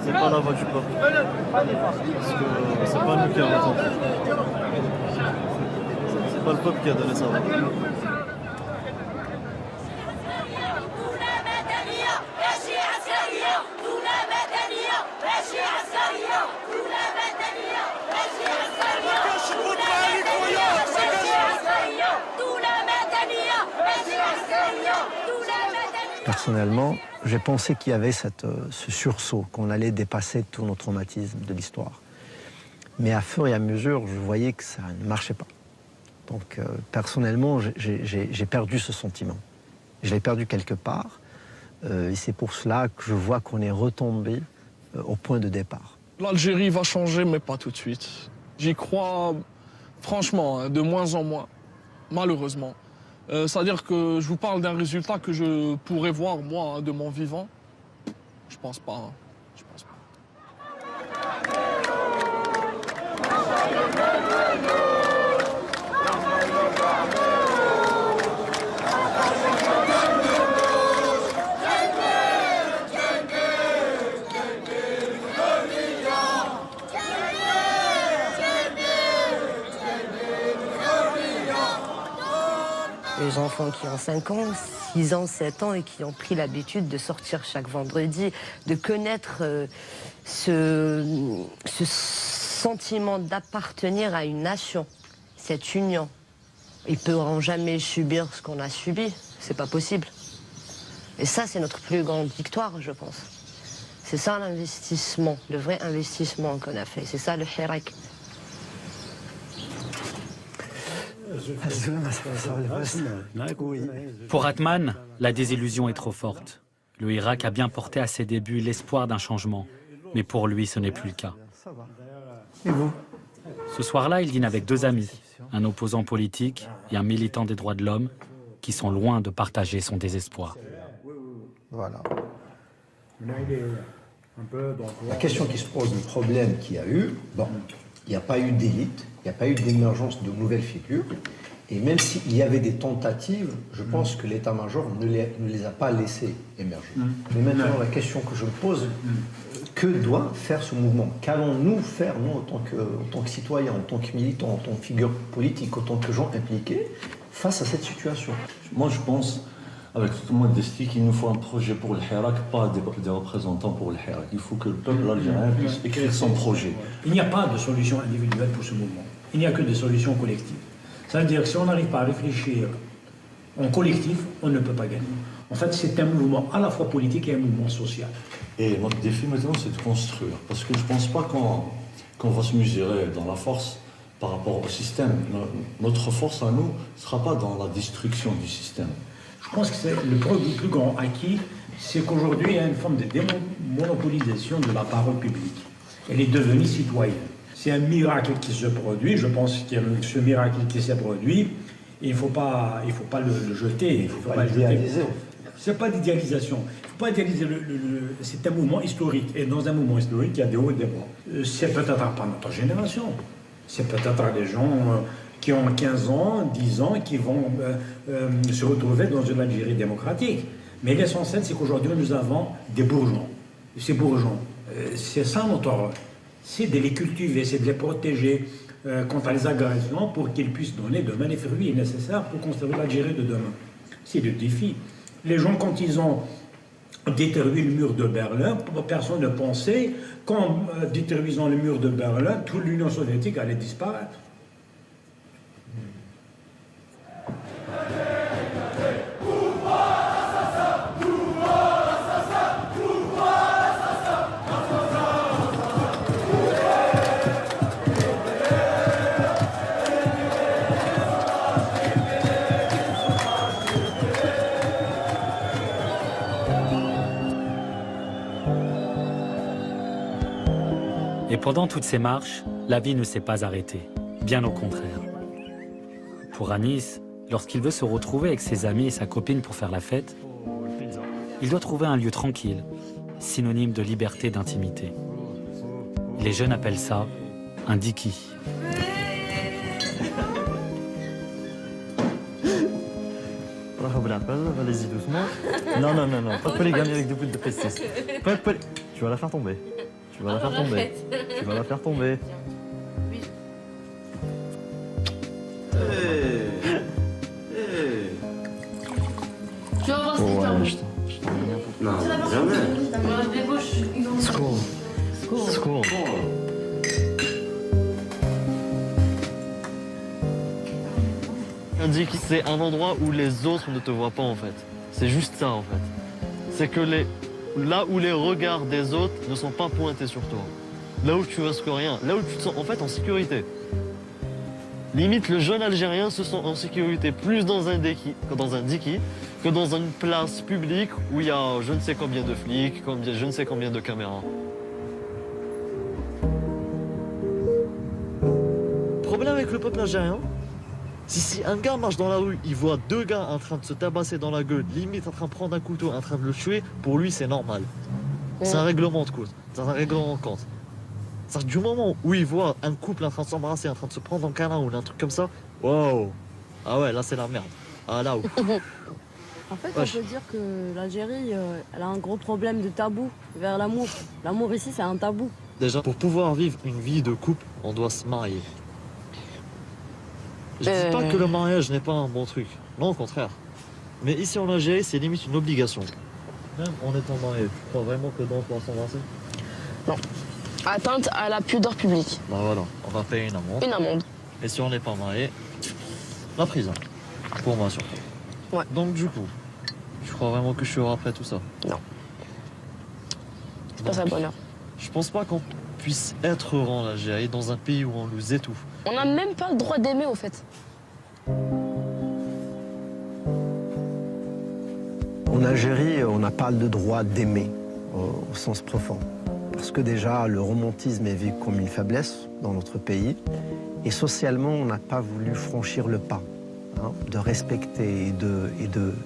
C'est pas la voix du peuple. Parce que c'est pas nous qui avons voté. C'est pas le peuple qui a donné sa voix. Personnellement, j'ai pensé qu'il y avait ce sursaut, qu'on allait dépasser tous nos traumatismes de l'histoire. Mais à fur et à mesure, je voyais que ça ne marchait pas. Donc personnellement, j'ai perdu ce sentiment. Je l'ai perdu quelque part. Et c'est pour cela que je vois qu'on est retombé au point de départ. L'Algérie va changer, mais pas tout de suite. J'y crois, franchement, de moins en moins, malheureusement. C'est-à-dire que je vous parle d'un résultat que je pourrais voir, moi, de mon vivant. Je pense pas. Hein. Je pense pas. Les enfants qui ont 5 ans, 6 ans, 7 ans et qui ont pris l'habitude de sortir chaque vendredi, de connaître ce sentiment d'appartenir à une nation, cette union. Ils ne pourront jamais subir ce qu'on a subi, c'est pas possible. Et ça, c'est notre plus grande victoire, je pense. C'est ça l'investissement, le vrai investissement qu'on a fait. C'est ça le hirak. Pour Atman, la désillusion est trop forte. Le Hirak a bien porté à ses débuts l'espoir d'un changement, mais pour lui, ce n'est plus le cas. Et vous? Ce soir-là, il dîne avec 2 amis, un opposant politique et un militant des droits de l'homme, qui sont loin de partager son désespoir. Voilà. La question qui se pose, le problème qu'il y a eu, bon, il n'y a pas eu d'élite, il n'y a pas eu d'émergence de nouvelles figures. Et même s'il y avait des tentatives, je pense que l'état-major ne les a pas laissés émerger. Mais maintenant, la question que je me pose, que doit faire ce mouvement? Qu'allons-nous faire, nous, en tant que citoyens, en tant que militants, en tant que figures politiques, en tant que gens impliqués, face à cette situation? Moi, je pense, avec tout le monde modestie, qu'il nous faut un projet pour le Hirak, pas des représentants pour le Hirak. Il faut que le peuple algérien puisse écrire son projet. Il n'y a pas de solution individuelle pour ce mouvement. Il n'y a que des solutions collectives. Ça veut dire que si on n'arrive pas à réfléchir en collectif, on ne peut pas gagner. En fait, c'est un mouvement à la fois politique et un mouvement social. Et notre défi maintenant, c'est de construire. Parce que je ne pense pas qu'on va se mesurer dans la force par rapport au système. Notre force à nous ne sera pas dans la destruction du système. Je pense que c'est le plus grand acquis, c'est qu'aujourd'hui, il y a une forme de démonopolisation de la parole publique. Elle est devenue citoyenne. C'est un miracle qui se produit. Je pense qu'il y a ce miracle qui s'est produit. Et il ne faut pas le jeter. Il ne faut pas l'idéaliser. Ce n'est pas d'idéalisation. Il ne faut pas idéaliser. C'est un mouvement historique. Et dans un mouvement historique, il y a des hauts et des bas. C'est peut-être pas notre génération. C'est peut-être les gens qui ont 15 ans, 10 ans, qui vont se retrouver dans une Algérie démocratique. Mais l'essentiel, c'est qu'aujourd'hui, nous avons des bourgeons. Et ces bourgeons, c'est ça notre rôle. C'est de les cultiver, c'est de les protéger contre les agressions pour qu'ils puissent donner demain les fruits nécessaires pour construire l'Algérie de demain. C'est le défi. Les gens, quand ils ont détruit le mur de Berlin, personne ne pensait qu'en détruisant le mur de Berlin, toute l'Union soviétique allait disparaître. Et pendant toutes ces marches, la vie ne s'est pas arrêtée, bien au contraire. Pour Anis, lorsqu'il veut se retrouver avec ses amis et sa copine pour faire la fête, il doit trouver un lieu tranquille, synonyme de liberté et d'intimité. Les jeunes appellent ça un diki. Allez-y doucement. Non, pas de polygamie avec des bouts de pestis. Pas de Tu vas la faire tomber. Tu vas la faire tomber. Tu vas la faire tomber. Tu vas voir ce que je t'en ai rien pour. Non, jamais. Secours. C'est un endroit où les autres ne te voient pas en fait. C'est juste ça en fait. C'est que là où les regards des autres ne sont pas pointés sur toi. Là où tu risques rien. Là où tu te sens en fait en sécurité. Limite, le jeune Algérien se sent en sécurité plus dans un diki que dans une place publique où il y a je ne sais combien de flics, je ne sais combien de caméras. Le problème avec le peuple algérien, si un gars marche dans la rue, il voit deux gars en train de se tabasser dans la gueule, limite en train de prendre un couteau, en train de le tuer, pour lui c'est normal. C'est un règlement de cause, c'est un règlement de compte. Du moment où il voit un couple en train de s'embrasser, en train de se prendre en câlin ou un truc comme ça, wow. Ah ouais, là c'est la merde. Ah là où. En fait, on peut dire que l'Algérie, elle a un gros problème de tabou vers l'amour. L'amour ici, c'est un tabou. Déjà, pour pouvoir vivre une vie de couple, on doit se marier. Je dis pas que le mariage n'est pas un bon truc. Non, au contraire. Mais ici en Algérie, c'est limite une obligation. Même en étant marié, tu crois vraiment que dans pouvoir s'embrasser? Non. Atteinte à la pudeur publique. Bah voilà, on va payer une amende. Une amende. Et si on n'est pas marié, la prison. Pour moi surtout. Ouais. Donc du coup, tu crois vraiment que je suis après tout ça? Non. C'est pas ça le bonheur. Je pense pas qu'on puisse être heureux en Algérie, dans un pays où on nous étouffe. On n'a même pas le droit d'aimer au fait. En Algérie, on n'a pas le droit d'aimer au sens profond. Parce que déjà, le romantisme est vu comme une faiblesse dans notre pays. Et socialement, on n'a pas voulu franchir le pas, hein, de respecter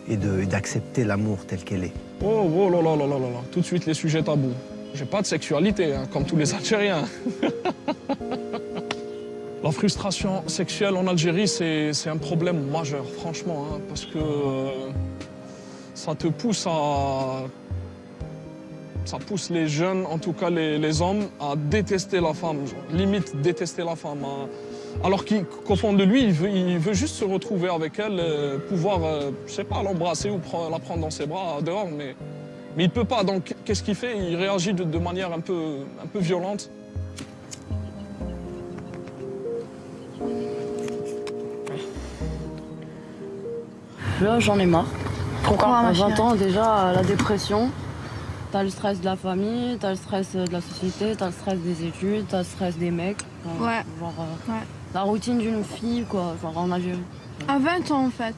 et d'accepter l'amour tel qu'elle est. Oh là là là là là là, tout de suite les sujets tabous. J'ai pas de sexualité, hein, comme tous les Algériens. La frustration sexuelle en Algérie, c'est un problème majeur, franchement, hein, parce que ça te pousse à... Ça pousse les jeunes, en tout cas les hommes, à détester la femme, genre, limite détester la femme. Alors qu'au fond de lui, il veut juste se retrouver avec elle, pouvoir, je sais pas, l'embrasser ou la prendre dans ses bras dehors, mais il peut pas. Donc qu'est-ce qu'il fait? Il réagit de manière un peu violente. Là, j'en ai marre. Pourquoi? À 20 ans, déjà, la dépression. T'as le stress de la famille, t'as le stress de la société, t'as le stress des études, t'as le stress des mecs. Ouais. La routine d'une fille, quoi, genre en Algérie. À 20 ans, en fait.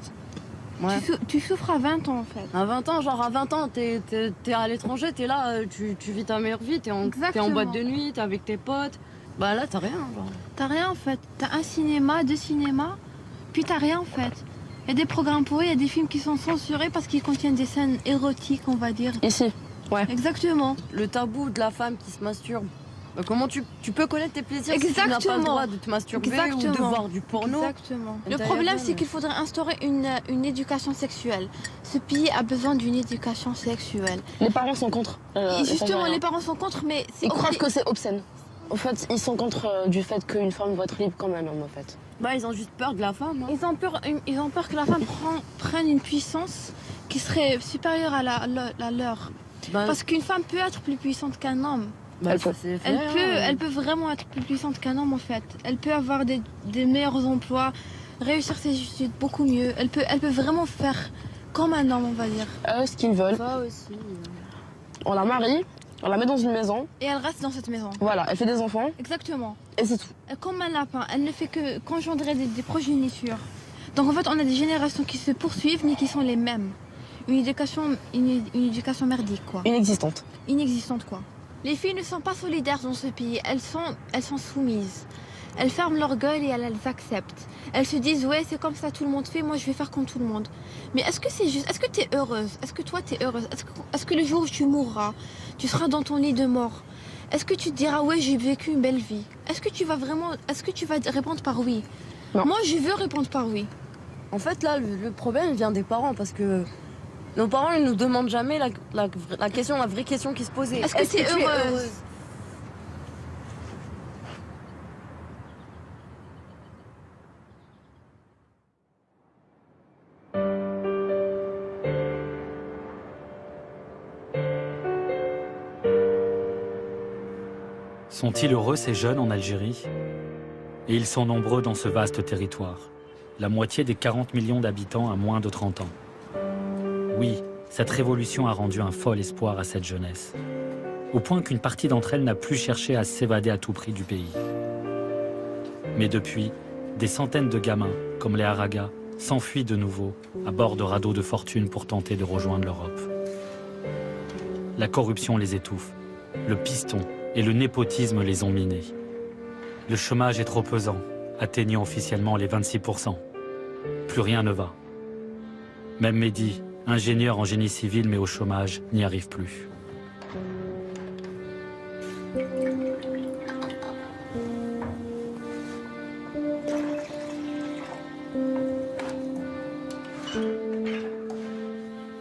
Ouais. Tu souffres à 20 ans, en fait. À 20 ans, genre à 20 ans, t'es à l'étranger, t'es là, tu vis ta meilleure vie, t'es en boîte de nuit, t'es avec tes potes. Bah là, t'as rien, genre. T'as rien, en fait. T'as un cinéma, deux cinémas, puis t'as rien, en fait. Il y a des programmes pour eux, il y a des films qui sont censurés parce qu'ils contiennent des scènes érotiques, on va dire. Ici. Ouais. Exactement. Le tabou de la femme qui se masturbe. Comment tu peux connaître tes plaisirs si tu n'as pas le droit de te masturber ou de voir du porno? Exactement. Le problème, c'est qu'il faudrait instaurer une éducation sexuelle. Ce pays a besoin d'une éducation sexuelle. Les parents sont contre. Justement, les parents sont contre, mais... Ils croient que c'est obscène. En fait, ils sont contre du fait qu'une femme doit être libre comme un homme, en fait. Bah, ils ont juste peur de la femme. Hein. Ils ont peur que la femme prenne une puissance qui serait supérieure à la leur. Bah, parce qu'une femme peut être plus puissante qu'un homme. Bah, elle peut vraiment être plus puissante qu'un homme en fait. Elle peut avoir des meilleurs emplois, réussir ses études beaucoup mieux. Elle peut vraiment faire comme un homme, on va dire. Ce qu'ils veulent. Ça aussi. On la marie, on la met dans une maison. Et elle reste dans cette maison. Voilà, elle fait des enfants. Exactement. Et c'est tout. Comme un lapin, elle ne fait que qu'engendrer des progénitures. Donc en fait, on a des générations qui se poursuivent mais qui sont les mêmes. Une éducation merdique, quoi. Inexistante. Inexistante, quoi. Les filles ne sont pas solidaires dans ce pays. Elles sont soumises. Elles ferment leur gueule et elles acceptent. Elles se disent, ouais, c'est comme ça, tout le monde fait, moi je vais faire comme tout le monde. Mais est-ce que c'est juste? Est-ce que tu es heureuse? Est-ce que toi tu es heureuse? Est-ce que le jour où tu mourras, tu seras dans ton lit de mort? Est-ce que tu te diras, ouais, j'ai vécu une belle vie? Est-ce que tu vas répondre par oui? Non. Moi, je veux répondre par oui. En fait, là, le problème vient des parents parce que nos parents ne nous demandent jamais la vraie question qui se posait. Est-ce que tu es heureuse? Sont-ils heureux ces jeunes en Algérie? Et ils sont nombreux dans ce vaste territoire. La moitié des 40 millions d'habitants a moins de 30 ans. Oui, cette révolution a rendu un fol espoir à cette jeunesse. Au point qu'une partie d'entre elles n'a plus cherché à s'évader à tout prix du pays. Mais depuis, des centaines de gamins, comme les Haragas, s'enfuient de nouveau à bord de radeaux de fortune pour tenter de rejoindre l'Europe. La corruption les étouffe, le piston et le népotisme les ont minés. Le chômage est trop pesant, atteignant officiellement les 26%. Plus rien ne va. Même Mehdi, ingénieur en génie civil mais au chômage, n'y arrive plus.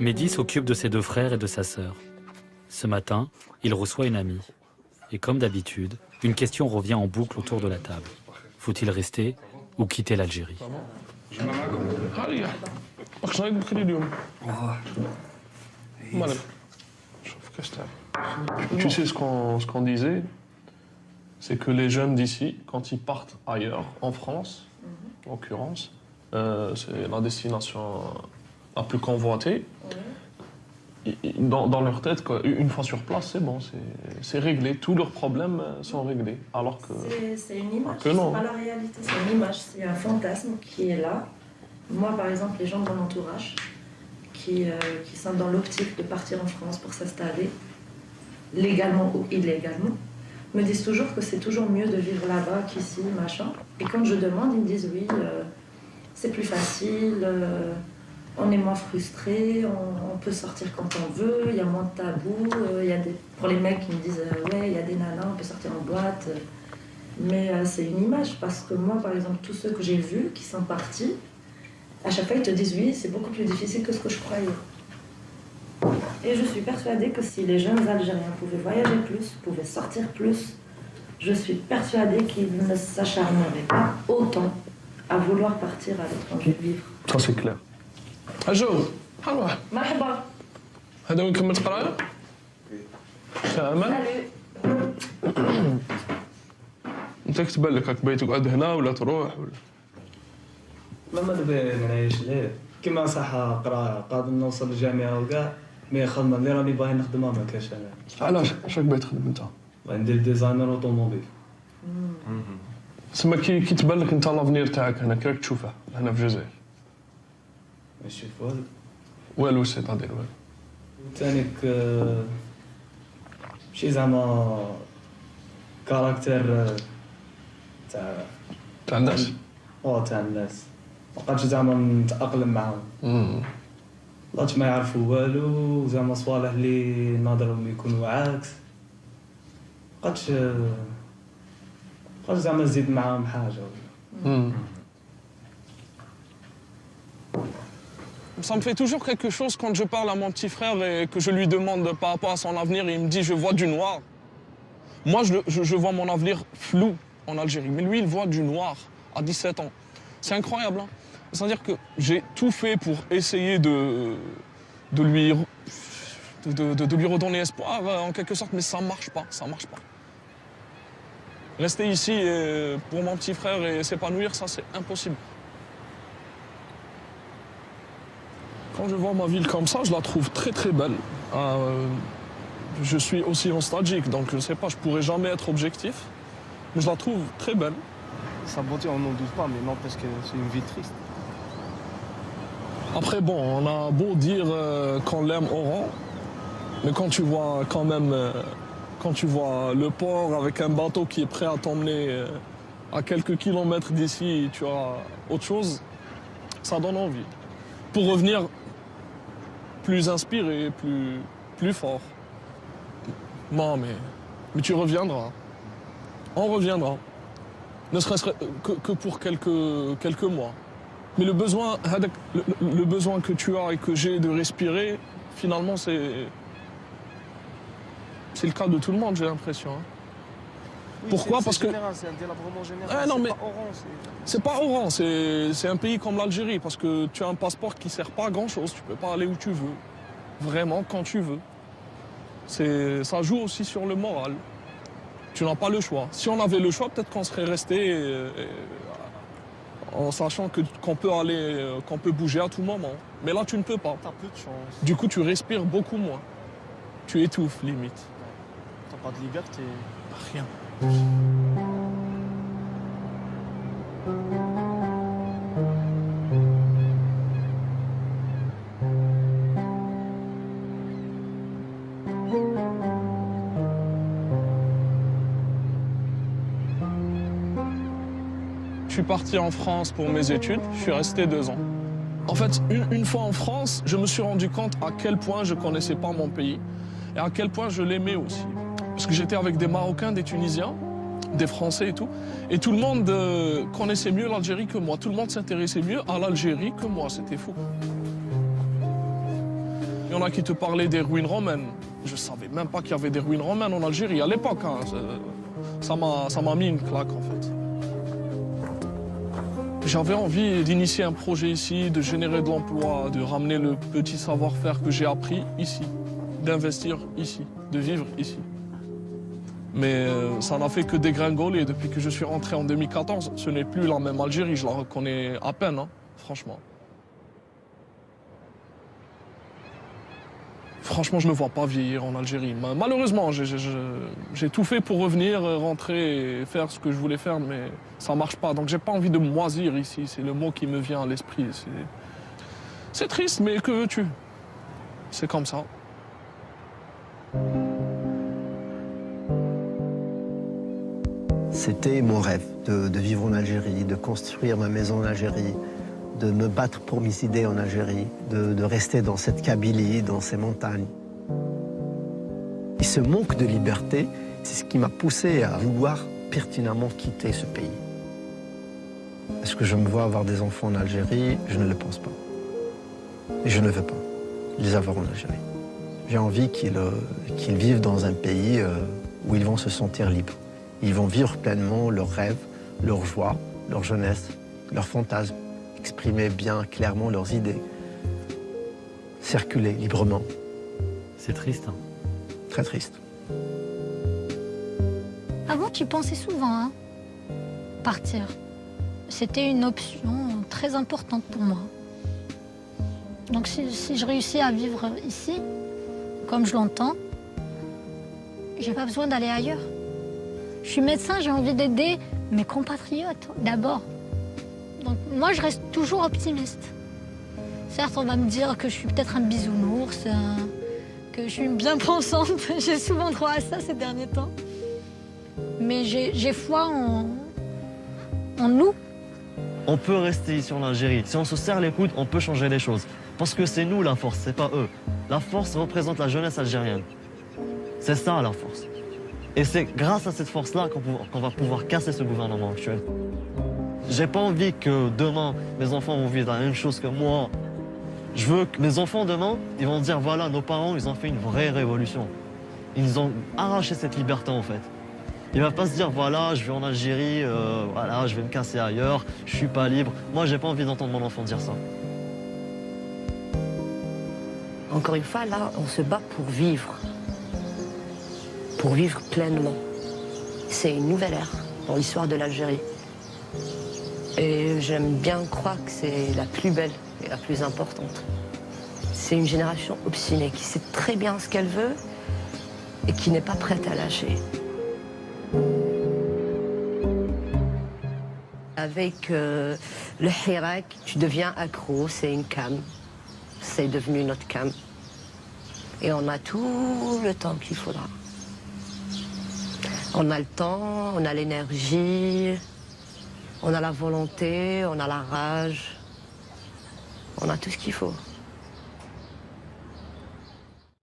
Mehdi s'occupe de ses 2 frères et de sa sœur. Ce matin, il reçoit une amie. Et comme d'habitude, une question revient en boucle autour de la table. Faut-il rester ou quitter l'Algérie? Tu sais ce qu'on disait, c'est que les jeunes d'ici, quand ils partent ailleurs, en France, en l'occurrence, c'est la destination la plus convoitée. Dans leur tête, une fois sur place, c'est bon, c'est réglé. Tous leurs problèmes sont réglés. Alors que c'est une image, c'est pas la réalité, c'est une image, c'est un fantasme qui est là. Moi, par exemple, les gens de mon entourage qui sont dans l'optique de partir en France pour s'installer, légalement ou illégalement, me disent toujours que c'est toujours mieux de vivre là-bas qu'ici, machin. Et quand je demande, ils me disent oui, c'est plus facile. On est moins frustré, on peut sortir quand on veut, il y a moins de tabous. Pour les mecs qui me disent ouais, il y a des nanas, on peut sortir en boîte. Mais c'est une image parce que moi, par exemple, tous ceux que j'ai vus qui sont partis, à chaque fois ils te disent oui, c'est beaucoup plus difficile que ce que je croyais. Et je suis persuadée que si les jeunes Algériens pouvaient voyager plus, pouvaient sortir plus, je suis persuadée qu'ils ne s'acharneraient pas autant à vouloir partir à l'étranger vivre. Ça c'est clair. أجو حلوة مرحبا هذا وين كملت قراية؟ أمل؟ أنت كتبان لك راك باغي تقعد هنا ولا تروح ولا؟ ما دابا نعيش ليه كيما صح قرايه قادر نوصل للجامعة وكاع مي خدمة اللي راني باغي نخدمها ما كاش أنا. علاش؟ اش راك باغي تخدم أنت؟ ندير ديزاينر أوتوموبيل. تسمى كي تبان لك أنت لافنير تاعك هنا كي راك تشوفه هنا في الجزائر؟ ماشي والو والو سيتادير والو تانيك شي زعما كاركتير تاع الناس تاع الناس مابقاتش زعما نتأقلم معاهم بقاتش ما يعرفوا والو زعما صوالح اللي ناظرهم يكونوا عكس بقاتش زعما نزيد معاهم حاجه Ça me fait toujours quelque chose quand je parle à mon petit frère et que je lui demande par rapport à son avenir. Il me dit, je vois du noir. Moi, je vois mon avenir flou en Algérie. Mais lui, il voit du noir à 17 ans. C'est incroyable. Hein. C'est-à-dire que j'ai tout fait pour essayer de lui redonner espoir, en quelque sorte, mais ça ne marche pas. Ça marche pas. Rester ici pour mon petit frère et s'épanouir, ça, c'est impossible. Quand je vois ma ville comme ça, je la trouve très très belle. Je suis aussi nostalgique, donc je ne sais pas, je ne pourrais jamais être objectif, mais je la trouve très belle. Sa beauté, on n'en doute pas, mais non, parce que c'est une ville triste. Après, bon, on a beau dire qu'on l'aime au rang, mais quand tu vois quand même, quand tu vois le port avec un bateau qui est prêt à t'emmener à quelques kilomètres d'ici, tu as autre chose, ça donne envie. Pour revenir plus inspiré, plus fort. Non, mais tu reviendras. On reviendra. Ne serait-ce que pour quelques mois. Mais le besoin que tu as et que j'ai de respirer, finalement, c'est le cas de tout le monde, j'ai l'impression. Hein. Oui, pourquoi? Parce que c'est un délabrement général. Ah, non, mais pas Oran, c'est pas Oran, c'est un pays comme l'Algérie parce que tu as un passeport qui sert pas à grand chose. Tu peux pas aller où tu veux, vraiment quand tu veux. Ça joue aussi sur le moral. Tu n'as pas le choix. Si on avait le choix, peut-être qu'on serait resté en sachant qu'on peut aller, qu'on peut bouger à tout moment. Mais là, tu ne peux pas. T'as peu de chance. Du coup, tu respires beaucoup moins. Tu étouffes limite. T'as pas de liberté. Rien. suis parti en France pour mes études, je suis resté 2 ans. En fait, une fois en France, je me suis rendu compte à quel point je ne connaissais pas mon pays et à quel point je l'aimais aussi. Parce que j'étais avec des Marocains, des Tunisiens, des Français et tout le monde connaissait mieux l'Algérie que moi. Tout le monde s'intéressait mieux à l'Algérie que moi, c'était fou. Il y en a qui te parlaient des ruines romaines. Je ne savais même pas qu'il y avait des ruines romaines en Algérie à l'époque. Hein. Ça m'a mis une claque en fait. J'avais envie d'initier un projet ici, de générer de l'emploi, de ramener le petit savoir-faire que j'ai appris ici, d'investir ici, de vivre ici. Mais ça n'a fait que dégringoler. Depuis que je suis rentré en 2014, ce n'est plus la même Algérie, je la reconnais à peine, hein, franchement. Franchement, je ne me vois pas vieillir en Algérie. Malheureusement, j'ai tout fait pour revenir, rentrer et faire ce que je voulais faire, mais ça ne marche pas. Donc j'ai pas envie de moisir ici, c'est le mot qui me vient à l'esprit. C'est triste, mais que veux-tu? C'est comme ça. C'était mon rêve de vivre en Algérie, de construire ma maison en Algérie, de me battre pour mes idées en Algérie, de rester dans cette Kabylie, dans ces montagnes. Et ce manque de liberté, c'est ce qui m'a poussé à vouloir pertinemment quitter ce pays. Est-ce que je me vois avoir des enfants en Algérie? Je ne le pense pas. Et je ne veux pas les avoir en Algérie. J'ai envie qu'ils vivent dans un pays où ils vont se sentir libres. Ils vont vivre pleinement leurs rêves, leurs joies, leur jeunesse, leurs fantasmes, exprimer bien clairement leurs idées, circuler librement. C'est triste. Hein. Très triste. Avant, tu pensais souvent, hein, partir. C'était une option très importante pour moi. Donc si je réussis à vivre ici, comme je l'entends, j'ai pas besoin d'aller ailleurs. Je suis médecin, j'ai envie d'aider mes compatriotes d'abord. Donc moi, je reste toujours optimiste. Certes, on va me dire que je suis peut-être un bisounours, que je suis bien pensante. J'ai souvent droit à ça ces derniers temps. Mais j'ai foi en nous. On peut rester ici en Algérie. Si on se serre les coudes, on peut changer les choses. Parce que c'est nous la force, c'est pas eux. La force représente la jeunesse algérienne. C'est ça la force. Et c'est grâce à cette force-là qu'on va pouvoir casser ce gouvernement actuel. J'ai pas envie que demain, mes enfants vont vivre la même chose que moi. Je veux que mes enfants demain, ils vont dire voilà, nos parents, ils ont fait une vraie révolution. Ils nous ont arraché cette liberté en fait. Il va pas se dire voilà, je vais en Algérie, voilà, je vais me casser ailleurs, je suis pas libre. Moi, j'ai pas envie d'entendre mon enfant dire ça. Encore une fois, là, on se bat pour vivre pleinement. C'est une nouvelle ère dans l'histoire de l'Algérie. Et j'aime bien croire que c'est la plus belle et la plus importante. C'est une génération obstinée qui sait très bien ce qu'elle veut et qui n'est pas prête à lâcher. Avec le Hirak, tu deviens accro, c'est une cam. C'est devenu notre cam. Et on a tout le temps qu'il faudra. On a le temps, on a l'énergie, on a la volonté, on a la rage. On a tout ce qu'il faut.